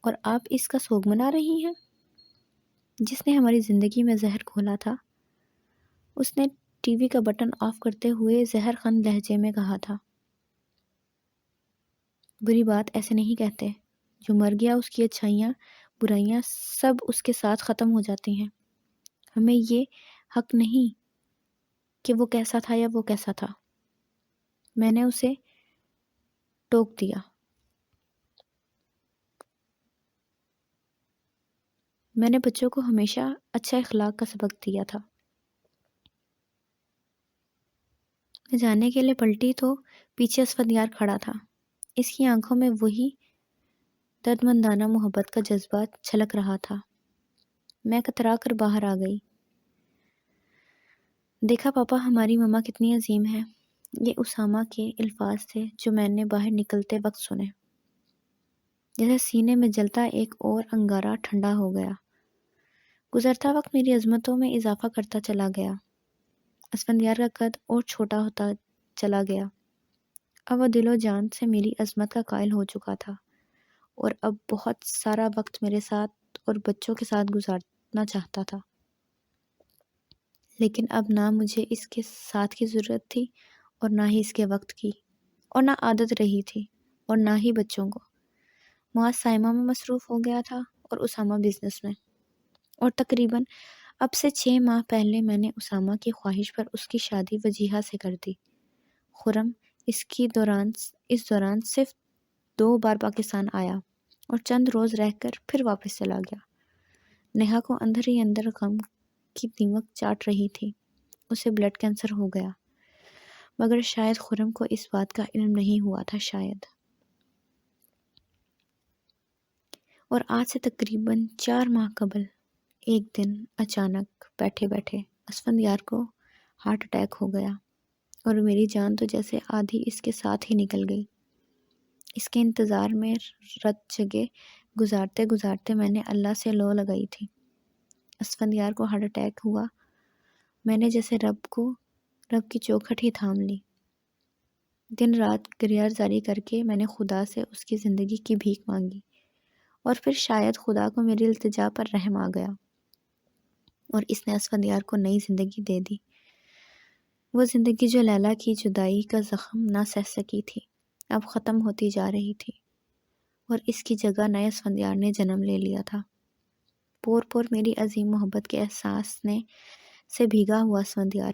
اور آپ اس کا سوگ منا رہی ہیں؟ جس نے ہماری زندگی میں زہر گھولا تھا، اس نے ٹی وی کا بٹن آف کرتے ہوئے زہر خند لہجے میں کہا تھا۔ بری بات ایسے نہیں کہتے، جو مر گیا اس کی اچھائیاں برائیاں سب اس کے ساتھ ختم ہو جاتی ہیں۔ ہمیں یہ حق نہیں کہ وہ کیسا تھا یا وہ کیسا تھا۔ میں نے اسے ٹوک دیا۔ میں نے بچوں کو ہمیشہ اچھا اخلاق کا سبق دیا تھا۔ میں جانے کے لیے پلٹی تو پیچھے اسفندیار کھڑا تھا۔ اس کی آنکھوں میں وہی دردمندانہ محبت کا جذبہ چھلک رہا تھا۔ میں کترا کر باہر آ گئی۔ دیکھا پاپا، ہماری ماما کتنی عظیم ہے۔ یہ اسامہ کے الفاظ تھے جو میں نے باہر نکلتے وقت سنے۔ جیسے سینے میں جلتا ایک اور انگارہ ٹھنڈا ہو گیا۔ گزرتا وقت میری عظمتوں میں اضافہ کرتا چلا گیا۔ اسفندیار کا قد اور چھوٹا ہوتا چلا گیا۔ اب وہ دل و جان سے میری عظمت کا قائل ہو چکا تھا اور اب بہت سارا وقت میرے ساتھ اور بچوں کے ساتھ گزارنا چاہتا تھا۔ لیکن اب نہ مجھے اس کے ساتھ کی ضرورت تھی اور نہ ہی اس کے وقت کی، اور نہ عادت رہی تھی اور نہ ہی بچوں کو۔ معاذ سائمہ میں مصروف ہو گیا تھا اور اسامہ بزنس میں، اور تقریباً اب سے 6 ماہ پہلے میں نے اسامہ کی خواہش پر اس کی شادی وجیہہ سے کر دی۔ خرم اس دوران صرف 2 بار پاکستان آیا اور چند روز رہ کر پھر واپس چلا گیا۔ نیہا کو اندر ہی اندر غم کی دیمک چاٹ رہی تھی۔ اسے بلڈ کینسر ہو گیا، مگر شاید خرم کو اس بات کا علم نہیں ہوا تھا، شاید۔ اور آج سے تقریباً 4 ماہ قبل ایک دن اچانک بیٹھے بیٹھے اسفندیار کو ہارٹ اٹیک ہو گیا، اور میری جان تو جیسے آدھی اس کے ساتھ ہی نکل گئی۔ اس کے انتظار میں رت جگہ گزارتے گزارتے میں نے اللہ سے لو لگائی تھی۔ اسفندیار کو ہارٹ اٹیک ہوا، میں نے جیسے رب کی چوکھٹ ہی تھام لی۔ دن رات گریزاری کر کے میں نے خدا سے اس کی زندگی کی بھیک مانگی، اور پھر شاید خدا کو میری التجا پر رحم آ گیا اور اس نے اسفندیار کو نئی زندگی دے دی۔ وہ زندگی جو لیلا کی جدائی کا زخم نہ سہ سکی تھی، اب ختم ہوتی جا رہی تھی، اور اس کی جگہ نئے اسفندیار نے جنم لے لیا تھا۔ پور پور میری عظیم محبت کے احساس سے بھیگا ہوا اسفندیار،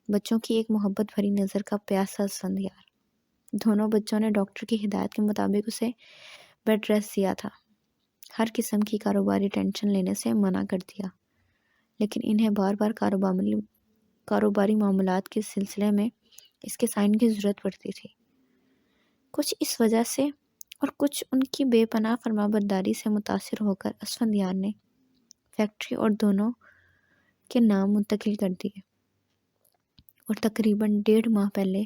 بچوں کی ایک محبت بھری نظر کا پیاسا اسفندیار۔ دونوں بچوں نے ڈاکٹر کی ہدایت کے مطابق اسے بیڈ ریسٹ دیا تھا، ہر قسم کی کاروباری ٹینشن لینے سے منع کر دیا، لیکن انہیں بار بار کاروباری معاملات کے سلسلے میں اس کے سائن کی ضرورت پڑتی تھی۔ کچھ اس وجہ سے اور کچھ ان کی بے پناہ فرمانبرداری سے متاثر ہو کر اسفندیار نے فیکٹری اور دونوں کے نام منتقل کر دیے، اور تقریباً 1.5 ماہ پہلے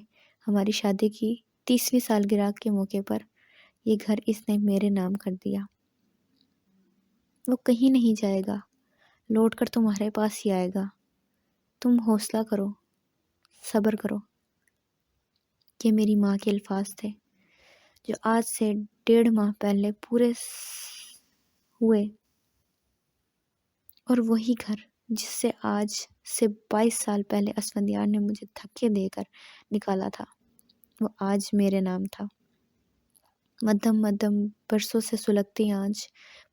ہماری شادی کی 30ویں سالگرہ کے موقع پر یہ گھر اس نے میرے نام کر دیا۔ وہ کہیں نہیں جائے گا، لوٹ کر تمہارے پاس ہی آئے گا۔ تم حوصلہ کرو، صبر کرو۔ یہ میری ماں کے الفاظ تھے جو آج سے 1.5 ماہ پہلے پورے ہوئے، اور وہی گھر جس سے آج سے 22 سال پہلے اسفندیار نے مجھے دھکے دے کر نکالا تھا، وہ آج میرے نام تھا۔ مدھم مدھم برسوں سے سلگتی آنچ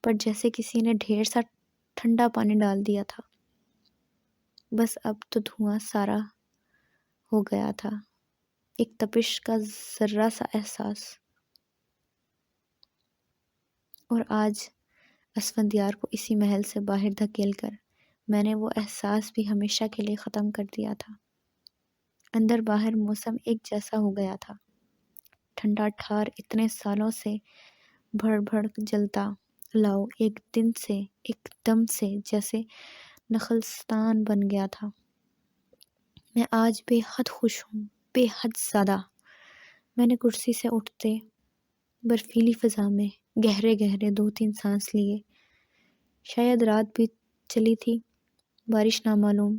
پر جیسے کسی نے ڈھیر سا ٹھنڈا پانی ڈال دیا تھا۔ بس اب تو دھواں سارا ہو گیا تھا، ایک تپش کا ذرہ سا احساس۔ اور آج اسفندیار کو اسی محل سے باہر دھکیل کر میں نے وہ احساس بھی ہمیشہ کے لیے ختم کر دیا تھا۔ اندر باہر موسم ایک جیسا ہو گیا تھا، ٹھنڈا ٹھار اتنے سالوں سے بھڑ بھڑ جلتا لاؤ ایک دن سے ایک دم سے جیسے نخلستان بن گیا تھا۔ میں آج بے حد خوش ہوں، بے حد زیادہ۔ میں نے کرسی سے اٹھتے برفیلی فضا میں گہرے گہرے 2-3 سانس لیے۔ شاید رات بھی چلی تھی، بارش نامعلوم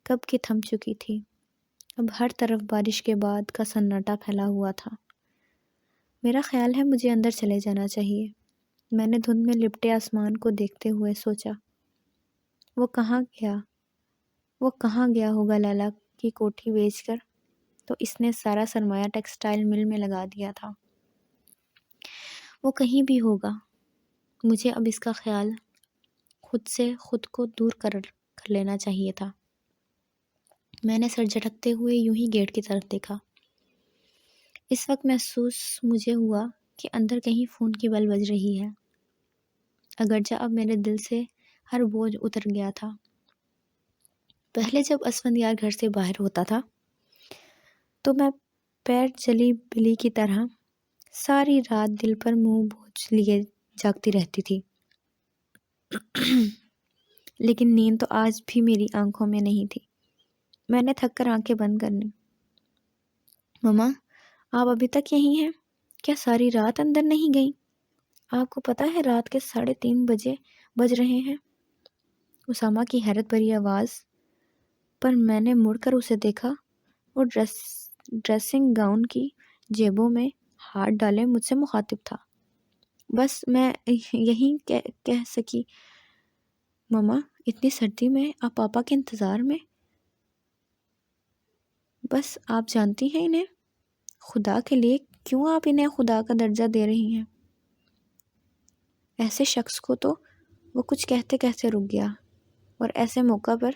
کب کی تھم چکی تھی۔ اب ہر طرف بارش کے بعد کا سناٹا پھیلا ہوا تھا۔ میرا خیال ہے مجھے اندر چلے جانا چاہیے۔ میں نے دھند میں لپٹے آسمان کو دیکھتے ہوئے سوچا، وہ کہاں گیا ہوگا لیلا کی کوٹھی بیچ کر؟ تو اس نے سارا سرمایہ ٹیکسٹائل مل میں لگا دیا تھا۔ وہ کہیں بھی ہوگا۔ مجھے اب اس کا خیال خود کو دور کر لینا چاہیے تھا۔ میں نے سر جھٹکتے ہوئے یوں ہی گیٹ کی طرف دیکھا۔ اس وقت محسوس مجھے ہوا کہ اندر کہیں فون کی بیل بج رہی ہے، اگرچہ اب میرے دل سے ہر بوجھ اتر گیا تھا۔ پہلے جب اسفندیار گھر سے باہر ہوتا تھا تو میں پیر جلی بلی کی طرح ساری رات دل پر منہ بوجھ لیے جاگتی رہتی تھی، لیکن نیند تو آج بھی میری آنکھوں میں نہیں تھی۔ میں نے تھک کر آنکھیں بند کر لیں۔ مما، آپ ابھی تک یہیں ہیں؟ کیا ساری رات اندر نہیں گئیں؟ آپ کو پتہ ہے رات کے 3:30 بجے بج رہے ہیں؟ اسامہ کی حیرت بھری آواز پر میں نے مڑ کر اسے دیکھا۔ وہ ڈریسنگ گاؤن کی جیبوں میں ہاتھ ڈالے مجھ سے مخاطب تھا۔ بس میں یہی کہہ سکی، ماما اتنی سردی میں آپ پاپا کے انتظار میں؟ بس آپ جانتی ہیں انہیں، خدا کے لیے کیوں آپ انہیں خدا کا درجہ دے رہی ہیں؟ ایسے شخص کو تو وہ کچھ کہتے کہتے رک گیا، اور ایسے موقع پر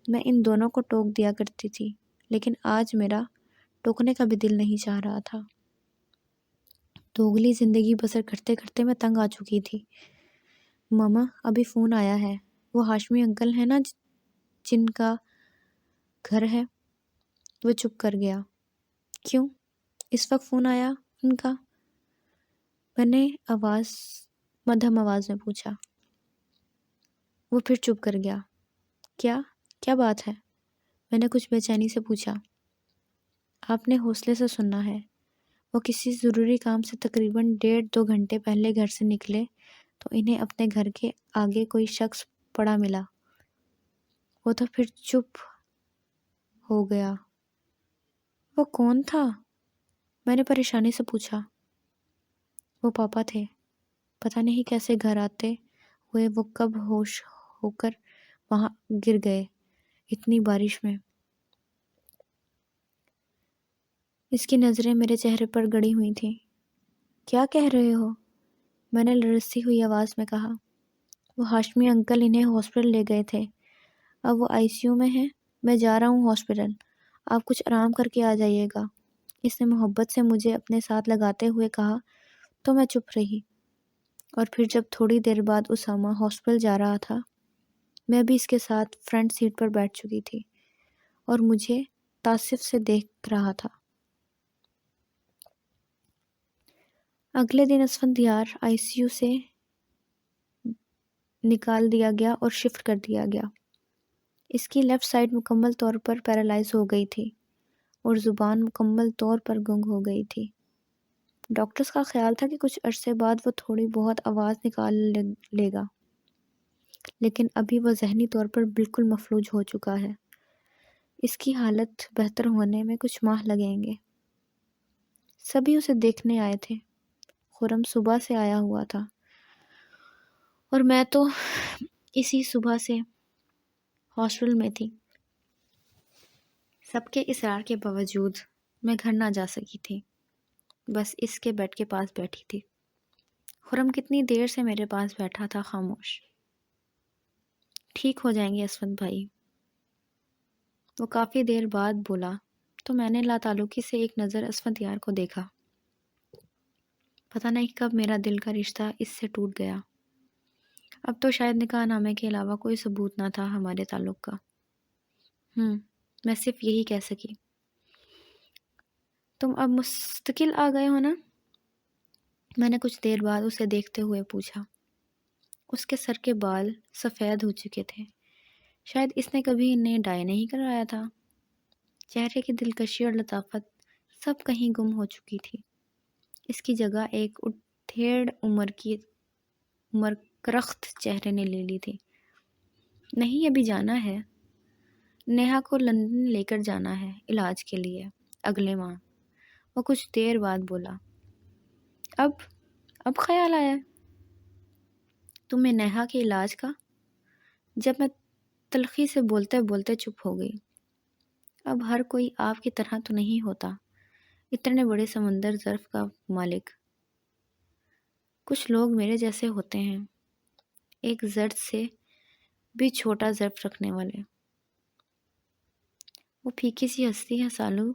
میں ان دونوں کو ٹوک دیا کرتی تھی، لیکن آج میرا ٹوکنے کا بھی دل نہیں چاہ رہا تھا۔ دوگلی زندگی بسر کرتے کرتے میں تنگ آ چکی تھی۔ ماما ابھی فون آیا ہے، وہ ہاشمی انکل ہے نا جن کا گھر ہے۔ وہ چپ کر گیا۔ کیوں اس وقت فون آیا ان کا؟ میں نے مدھم آواز میں پوچھا۔ وہ پھر چپ کر گیا۔ کیا بات ہے؟ میں نے کچھ بے چینی سے پوچھا۔ آپ نے حوصلے سے سننا ہے۔ وہ کسی ضروری کام سے تقریباً 1.5-2 گھنٹے پہلے گھر سے نکلے تو انہیں اپنے گھر کے آگے کوئی شخص پڑا ملا۔ وہ تو پھر چپ ہو گیا۔ وہ کون تھا؟ میں نے پریشانی سے پوچھا۔ وہ پاپا تھے۔ پتہ نہیں کیسے گھر آتے ہوئے وہ کب ہوش ہو کر وہاں گر گئے اتنی بارش میں۔ اس کی نظریں میرے چہرے پر گڑی ہوئی تھیں۔ کیا کہہ رہے ہو؟ میں نے لرزتی ہوئی آواز میں کہا۔ وہ ہاشمی انکل انہیں ہاسپٹل لے گئے تھے، اب وہ ICU میں ہیں۔ میں جا رہا ہوں ہاسپٹل، آپ کچھ آرام کر کے آ جائیے گا۔ اس نے محبت سے مجھے اپنے ساتھ لگاتے ہوئے کہا تو میں چپ رہی۔ اور پھر جب تھوڑی دیر بعد اسامہ ہاسپٹل جا رہا تھا، میں بھی اس کے ساتھ فرنٹ سیٹ پر بیٹھ چکی تھی اور مجھے تعصب سے دیکھ رہا تھا۔ اگلے دن اسفندیار ICU سے نکال دیا گیا اور شفٹ کر دیا گیا۔ اس کی لیفٹ سائڈ مکمل طور پر پیرالائز ہو گئی تھی اور زبان مکمل طور پر گنگ ہو گئی تھی۔ ڈاکٹرز کا خیال تھا کہ کچھ عرصے بعد وہ تھوڑی بہت آواز نکال لے گا، لیکن ابھی وہ ذہنی طور پر بالکل مفلوج ہو چکا ہے۔ اس کی حالت بہتر ہونے میں کچھ ماہ لگیں گے۔ سبھی اسے دیکھنے آئے تھے۔ خرم صبح سے آیا ہوا تھا اور میں تو اسی صبح سے ہاسپٹل میں تھی۔ سب کے اصرار کے باوجود میں گھر نہ جا سکی تھی، بس اس کے بیڈ کے پاس بیٹھی تھی۔ خرم کتنی دیر سے میرے پاس بیٹھا تھا، خاموش۔ ٹھیک ہو جائیں گے اسفند بھائی، وہ کافی دیر بعد بولا تو میں نے لاتعلقی سے ایک نظر اسفندیار کو دیکھا۔ پتہ نہیں کب میرا دل کا رشتہ اس سے ٹوٹ گیا۔ اب تو شاید نکاح نامے کے علاوہ کوئی ثبوت نہ تھا ہمارے تعلق کا۔ میں صرف یہی کہہ سکی۔ تم اب مستقل آ گئے ہو نا؟ میں نے کچھ دیر بعد اسے دیکھتے ہوئے پوچھا۔ اس کے سر کے بال سفید ہو چکے تھے، شاید اس نے کبھی انہیں ڈائی نہیں کرایا تھا۔ چہرے کی دلکشی اور لطافت سب کہیں گم ہو چکی تھی۔ اس کی جگہ ایک ادھیڑ عمر کرخت چہرے نے لے لی تھی۔ نہیں ابھی جانا ہے، نیہا کو لندن لے کر جانا ہے علاج کے لیے اگلے ماہ۔ وہ کچھ دیر بعد بولا۔ اب خیال آیا تمہیں نیہا کے علاج کا؟ جب میں تلخی سے بولتے بولتے چپ ہو گئی۔ اب ہر کوئی آپ کی طرح تو نہیں ہوتا، اتنے بڑے سمندر ظرف کا مالک۔ کچھ لوگ میرے جیسے ہوتے ہیں، ایک ذرد سے بھی چھوٹا ظرف رکھنے والے۔ وہ پھیکی سی ہستی ہے سالو۔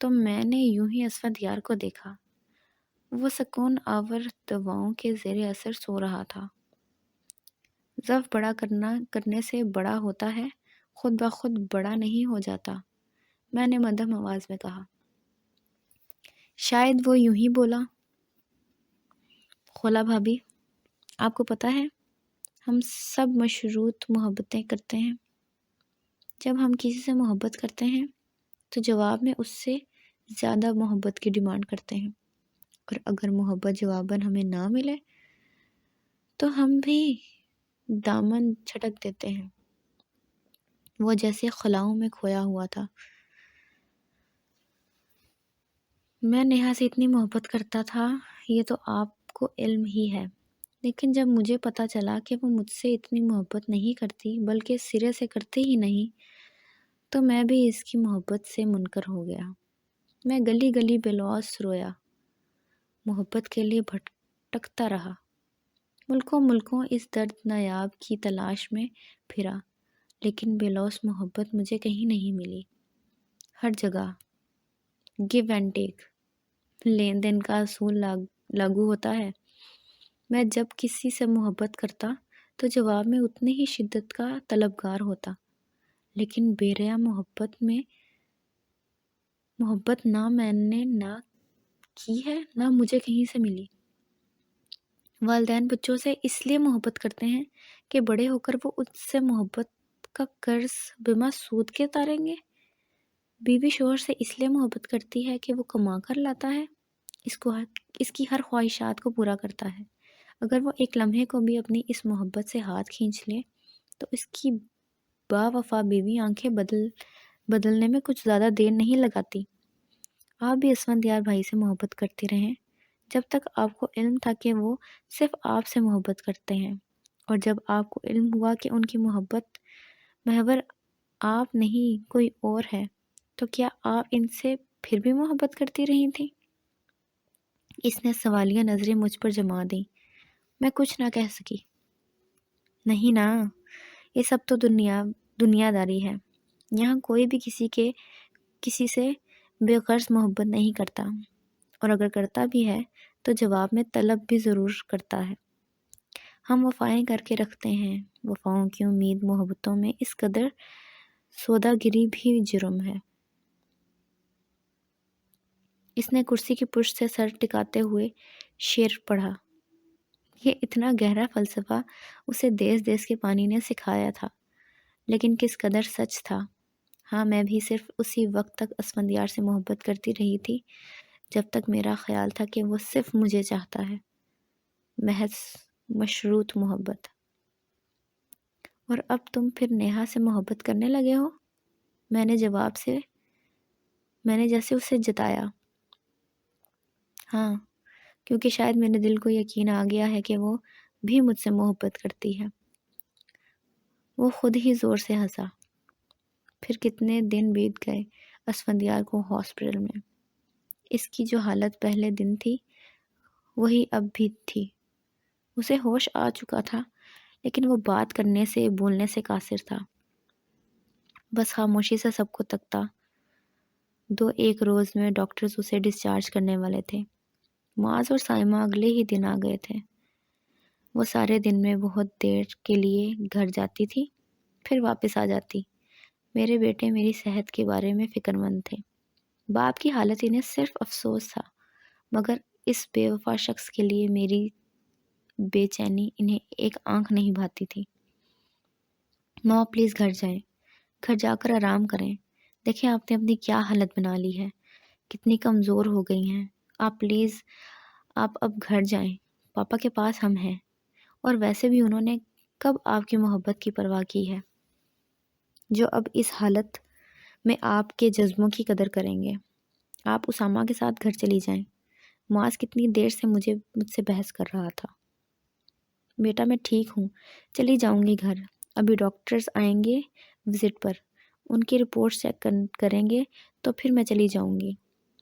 تو میں نے یوں ہی اسفندیار کو دیکھا۔ وہ سکون آور دواؤں کے زیر اثر سو رہا تھا۔ ظرف بڑا کرنے سے بڑا ہوتا ہے، خود بخود بڑا نہیں ہو جاتا، میں نے مدھم آواز میں کہا۔ شاید وہ یوں ہی بولا۔ خولا بھابھی، آپ کو پتہ ہے ہم سب مشروط محبتیں کرتے ہیں۔ جب ہم کسی سے محبت کرتے ہیں تو جواب میں اس سے زیادہ محبت کی ڈیمانڈ کرتے ہیں، اور اگر محبت جواباً ہمیں نہ ملے تو ہم بھی دامن چھٹک دیتے ہیں، وہ جیسے خلاؤں میں کھویا ہوا تھا۔ میں نیہا سے اتنی محبت کرتا تھا، یہ تو آپ کو علم ہی ہے، لیکن جب مجھے پتا چلا کہ وہ مجھ سے اتنی محبت نہیں کرتی بلکہ سرے سے کرتے ہی نہیں، تو میں بھی اس کی محبت سے منکر ہو گیا۔ میں گلی گلی بے لوث رویا، محبت کے لیے بھٹکتا رہا، ملکوں ملکوں اس درد نایاب کی تلاش میں پھرا، لیکن بے لوث محبت مجھے کہیں نہیں ملی۔ ہر جگہ گیو اینڈ ٹیک، لین دین کا اصول لاگو ہوتا ہے۔ میں جب کسی سے محبت کرتا تو جواب میں اتنی ہی شدت کا طلبگار ہوتا، لیکن بے ریا محبت نہ میں نے نہ کی ہے نہ مجھے کہیں سے ملی۔ والدین بچوں سے اس لیے محبت کرتے ہیں کہ بڑے ہو کر وہ اس سے محبت کا قرض بما سود کے اتاریں گے۔ بیوی شوہر سے اس لیے محبت کرتی ہے کہ وہ کما کر لاتا ہے، اس کی ہر خواہشات کو پورا کرتا ہے۔ اگر وہ ایک لمحے کو بھی اپنی اس محبت سے ہاتھ کھینچ لے تو اس کی با وفا بیوی آنکھیں بدلنے میں کچھ زیادہ دیر نہیں لگاتی۔ آپ بھی اسفندیار بھائی سے محبت کرتے رہیں جب تک آپ کو علم تھا کہ وہ صرف آپ سے محبت کرتے ہیں، اور جب آپ کو علم ہوا کہ ان کی محبت محور آپ نہیں کوئی اور ہے، تو کیا آپ ان سے پھر بھی محبت کرتی رہی تھی؟ اس نے سوالیہ نظریں مجھ پر جما دیں۔ میں کچھ نہ کہہ سکی۔ نہیں نا، یہ سب تو دنیا داری ہے۔ یہاں کوئی بھی کسی سے بے غرض محبت نہیں کرتا، اور اگر کرتا بھی ہے تو جواب میں طلب بھی ضرور کرتا ہے۔ ہم وفائیں کر کے رکھتے ہیں، وفاؤں کی امید محبتوں میں اس قدر سوداگری بھی جرم ہے۔ اس نے کرسی کی پشت سے سر ٹکاتے ہوئے شعر پڑھا۔ یہ اتنا گہرا فلسفہ اسے دیس دیس کے پانی نے سکھایا تھا، لیکن کس قدر سچ تھا۔ ہاں، میں بھی صرف اسی وقت تک اسفندیار سے محبت کرتی رہی تھی جب تک میرا خیال تھا کہ وہ صرف مجھے چاہتا ہے، محض مشروط محبت۔ اور اب تم پھر نیہا سے محبت کرنے لگے ہو؟ میں نے جیسے اسے جتایا۔ ہاں، کیونکہ شاید میرے دل کو یقین آ گیا ہے کہ وہ بھی مجھ سے محبت کرتی ہے۔ وہ خود ہی زور سے ہنسا۔ پھر کتنے دن بیت گئے اسفندیار کو ہاسپٹل میں۔ اس کی جو حالت پہلے دن تھی وہی اب بھی تھی۔ اسے ہوش آ چکا تھا، لیکن وہ بات کرنے سے بولنے سے قاصر تھا، بس خاموشی سے سب کو تکتا۔ 2-1 روز میں ڈاکٹرز اسے ڈسچارج کرنے والے تھے۔ معاذ اور سائمہ اگلے ہی دن آ گئے تھے۔ وہ سارے دن میں بہت دیر کے لیے گھر جاتی تھی، پھر واپس آ جاتی۔ میرے بیٹے میری صحت کے بارے میں فکر مند تھے۔ باپ کی حالت انہیں صرف افسوس تھا، مگر اس بے وفا شخص کے لیے میری بے چینی انہیں ایک آنکھ نہیں بھاتی تھی۔ ماں پلیز گھر جائیں، گھر جا کر آرام کریں۔ دیکھیں آپ نے اپنی کیا حالت بنا لی ہے، کتنی کمزور ہو گئی ہیں۔ آپ اب گھر جائیں، پاپا کے پاس ہم ہیں، اور ویسے بھی انہوں نے کب آپ کی محبت کی پرواہ کی ہے، جو اب اس حالت میں آپ کے جذبوں کی قدر کریں گے۔ آپ اسامہ کے ساتھ گھر چلی جائیں۔ معاذ کتنی دیر سے مجھ سے بحث کر رہا تھا۔ بیٹا میں ٹھیک ہوں، چلی جاؤں گی گھر، ابھی ڈاکٹرز آئیں گے وزٹ پر، ان کی رپورٹس چیک کریں گے تو پھر میں چلی جاؤں گی۔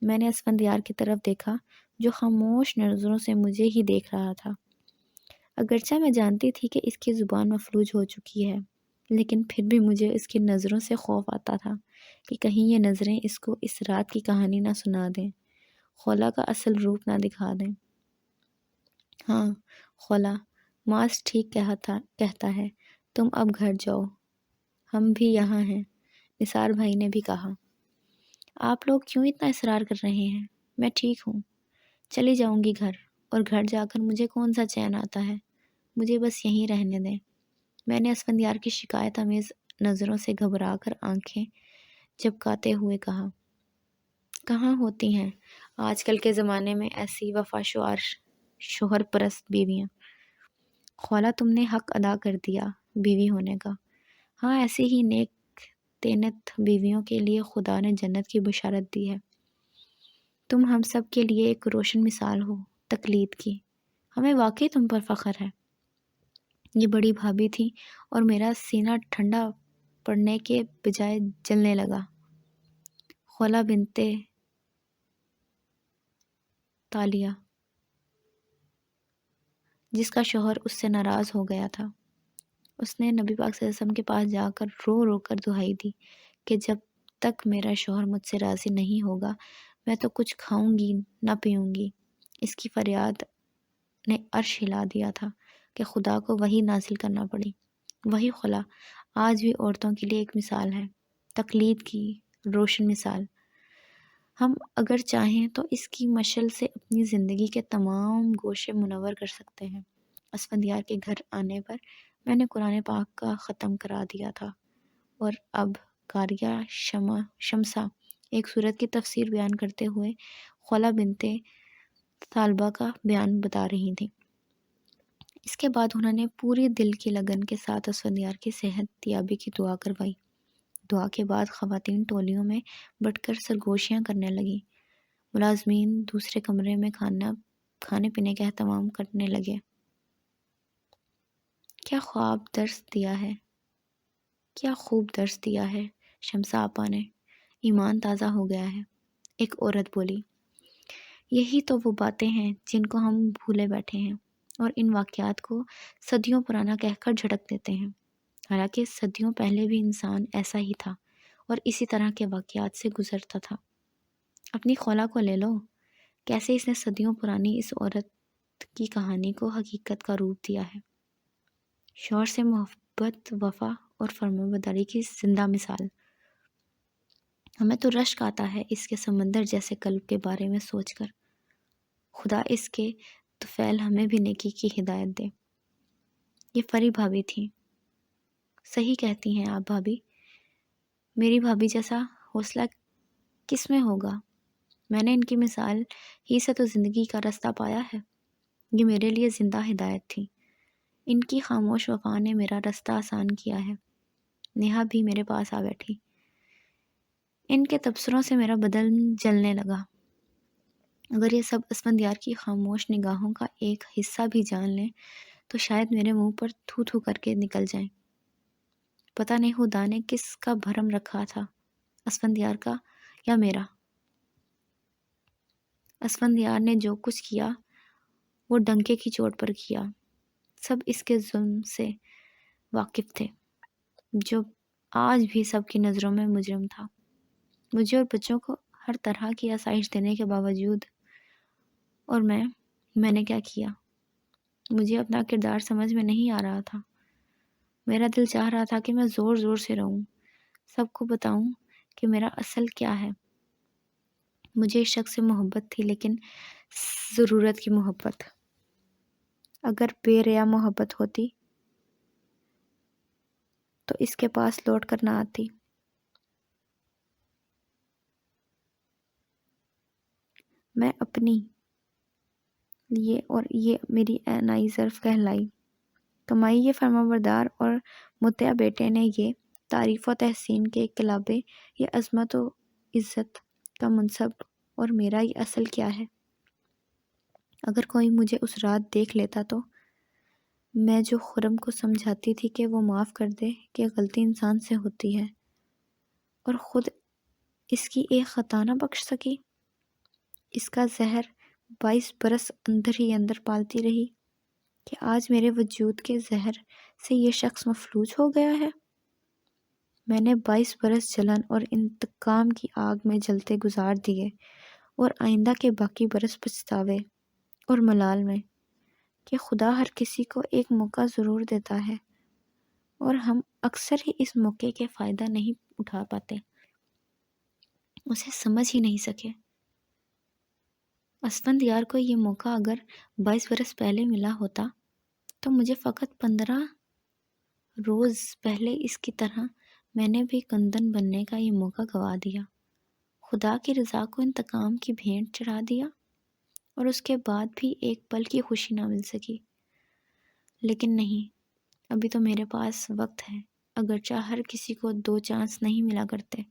میں نے اسفندیار کی طرف دیکھا جو خاموش نظروں سے مجھے ہی دیکھ رہا تھا۔ اگرچہ میں جانتی تھی کہ اس کی زبان مفلوج ہو چکی ہے، لیکن پھر بھی مجھے اس کی نظروں سے خوف آتا تھا کہ کہیں یہ نظریں اس کو اس رات کی کہانی نہ سنا دیں، خولا کا اصل روپ نہ دکھا دیں۔ ہاں خولا، معاذ ٹھیک کہتا ہے، تم اب گھر جاؤ، ہم بھی یہاں ہیں، نثار بھائی نے بھی کہا۔ آپ لوگ کیوں اتنا اصرار کر رہے ہیں؟ میں ٹھیک ہوں، چلی جاؤں گی گھر، اور گھر جا کر مجھے کون سا چین آتا ہے، مجھے بس یہیں رہنے دیں۔ میں نے اسفندیار کی شکایت آمیز نظروں سے گھبرا کر آنکھیں جھپکاتے ہوئے کہا۔ کہاں ہوتی ہیں آج کل کے زمانے میں ایسی وفا شوہر پرست بیویاں؟ خولا تم نے حق ادا کر دیا بیوی ہونے کا۔ ہاں، ایسی ہی نیک تینت بیویوں کے لیے خدا نے جنت کی بشارت دی ہے۔ تم ہم سب کے لیے ایک روشن مثال ہو تقلید کی۔ ہمیں واقعی تم پر فخر ہے۔ یہ بڑی بھابھی تھی اور میرا سینہ ٹھنڈا پڑنے کے بجائے جلنے لگا۔ خولا بنتے تالیہ، جس کا شوہر اس سے ناراض ہو گیا تھا، اس نے نبی پاک صلی اللہ علیہ وسلم کے پاس جا کر رو رو کر دہائی دی کہ جب تک میرا شوہر مجھ سے راضی نہیں ہوگا میں تو کچھ کھاؤں گی نہ پیوں گی۔ اس کی فریاد نے عرش ہلا دیا تھا کہ خدا کو وحی نازل کرنا پڑی۔ وہی خلا آج بھی عورتوں کے لیے ایک مثال ہے، تقلید کی روشن مثال۔ ہم اگر چاہیں تو اس کی مشعل سے اپنی زندگی کے تمام گوشے منور کر سکتے ہیں۔ اسفندیار کے گھر آنے پر میں نے قرآن پاک کا ختم کرا دیا تھا اور اب قاریہ شمسہ ایک سورت کی تفسیر بیان کرتے ہوئے خولا بنتے ثعلبہ کا بیان بتا رہی تھیں۔ اس کے بعد انہوں نے پوری دل کی لگن کے ساتھ اسفندیار کی صحت یابی کی دعا کروائی۔ دعا کے بعد خواتین ٹولیوں میں بٹ کر سرگوشیاں کرنے لگیں۔ ملازمین دوسرے کمرے میں کھانے پینے کا اہتمام کرنے لگے۔ کیا خواب درس دیا ہے، کیا خوب درس دیا ہے شمسہ آپا نے، ایمان تازہ ہو گیا ہے۔ ایک عورت بولی، یہی تو وہ باتیں ہیں جن کو ہم بھولے بیٹھے ہیں اور ان واقعات کو صدیوں پرانا کہہ کر جھڑک دیتے ہیں، حالانکہ صدیوں پہلے بھی انسان ایسا ہی تھا اور اسی طرح کے واقعات سے گزرتا تھا۔ اپنی خولا کو لے لو، کیسے اس نے صدیوں پرانی اس عورت کی کہانی کو حقیقت کا روپ دیا ہے۔ شوہر سے محبت، وفا اور فرمانبرداری کی زندہ مثال۔ ہمیں تو رشک آتا ہے اس کے سمندر جیسے قلب کے بارے میں سوچ کر۔ خدا اس کے طفیل ہمیں بھی نیکی کی ہدایت دے۔ یہ فری بھابھی تھی۔ صحیح کہتی ہیں آپ بھابھی، میری بھابھی جیسا حوصلہ کس میں ہوگا؟ میں نے ان کی مثال ہی سے تو زندگی کا رستہ پایا ہے۔ یہ میرے لیے زندہ ہدایت تھی۔ ان کی خاموش وفا نے میرا رستہ آسان کیا ہے۔ نیہا بھی میرے پاس آ بیٹھی۔ ان کے تبصروں سے میرا بدن جلنے لگا۔ اگر یہ سب اسفندیار کی خاموش نگاہوں کا ایک حصہ بھی جان لیں تو شاید میرے منہ پر تھو تھو کر کے نکل جائیں۔ پتہ نہیں خدا نے کس کا بھرم رکھا تھا، اسفندیار کا یا میرا۔ اسفندیار نے جو کچھ کیا وہ ڈنکے کی چوٹ پر کیا۔ سب اس کے ظلم سے واقف تھے، جو آج بھی سب کی نظروں میں مجرم تھا۔ مجھے اور بچوں کو ہر طرح کی آسائش دینے کے باوجود، اور میں نے کیا کیا؟ مجھے اپنا کردار سمجھ میں نہیں آ رہا تھا۔ میرا دل چاہ رہا تھا کہ میں زور زور سے رہوں، سب کو بتاؤں کہ میرا اصل کیا ہے۔ مجھے اس شخص سے محبت تھی، لیکن ضرورت کی محبت۔ اگر بے ریا محبت ہوتی تو اس کے پاس لوٹ کر نہ آتی۔ میں اپنی یہ میری نئی ظرف کہلائی۔ کمائی یہ فرمانبردار اور مطیع بیٹے نے یہ تعریف و تحسین کے قلابے، یہ عظمت و عزت کا منصب، اور میرا یہ اصل کیا ہے؟ اگر کوئی مجھے اس رات دیکھ لیتا تو میں جو خرم کو سمجھاتی تھی کہ وہ معاف کر دے کہ غلطی انسان سے ہوتی ہے اور خود اس کی ایک خطا نہ بخش سکی، اس کا زہر 22 برس اندر ہی اندر پالتی رہی کہ آج میرے وجود کے زہر سے یہ شخص مفلوج ہو گیا ہے۔ میں نے 22 برس جلن اور انتقام کی آگ میں جلتے گزار دیے، اور آئندہ کے باقی برس پچھتاوے اور ملال میں، کہ خدا ہر کسی کو ایک موقع ضرور دیتا ہے اور ہم اکثر ہی اس موقع کے فائدہ نہیں اٹھا پاتے، اسے سمجھ ہی نہیں سکے۔ اسفندیار کو یہ موقع اگر 22 برس پہلے ملا ہوتا تو مجھے فقط 15 روز پہلے اس کی طرح میں نے بھی کندن بننے کا یہ موقع گوا دیا، خدا کی رضا کو انتقام کی بھینٹ چڑھا دیا، اور اس کے بعد بھی ایک پل کی خوشی نہ مل سکی۔ لیکن نہیں، ابھی تو میرے پاس وقت ہے۔ اگرچہ ہر کسی کو 2 چانس نہیں ملا کرتے،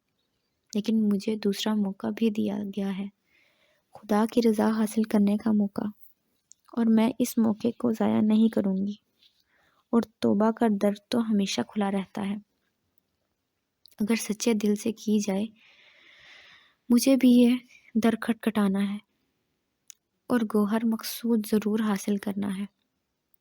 لیکن مجھے دوسرا موقع بھی دیا گیا ہے، خدا کی رضا حاصل کرنے کا موقع، اور میں اس موقع کو ضائع نہیں کروں گی۔ اور توبہ کا در تو ہمیشہ کھلا رہتا ہے، اگر سچے دل سے کی جائے۔ مجھے بھی یہ در کھٹکھٹانا ہے اور گوہر مقصود ضرور حاصل کرنا ہے۔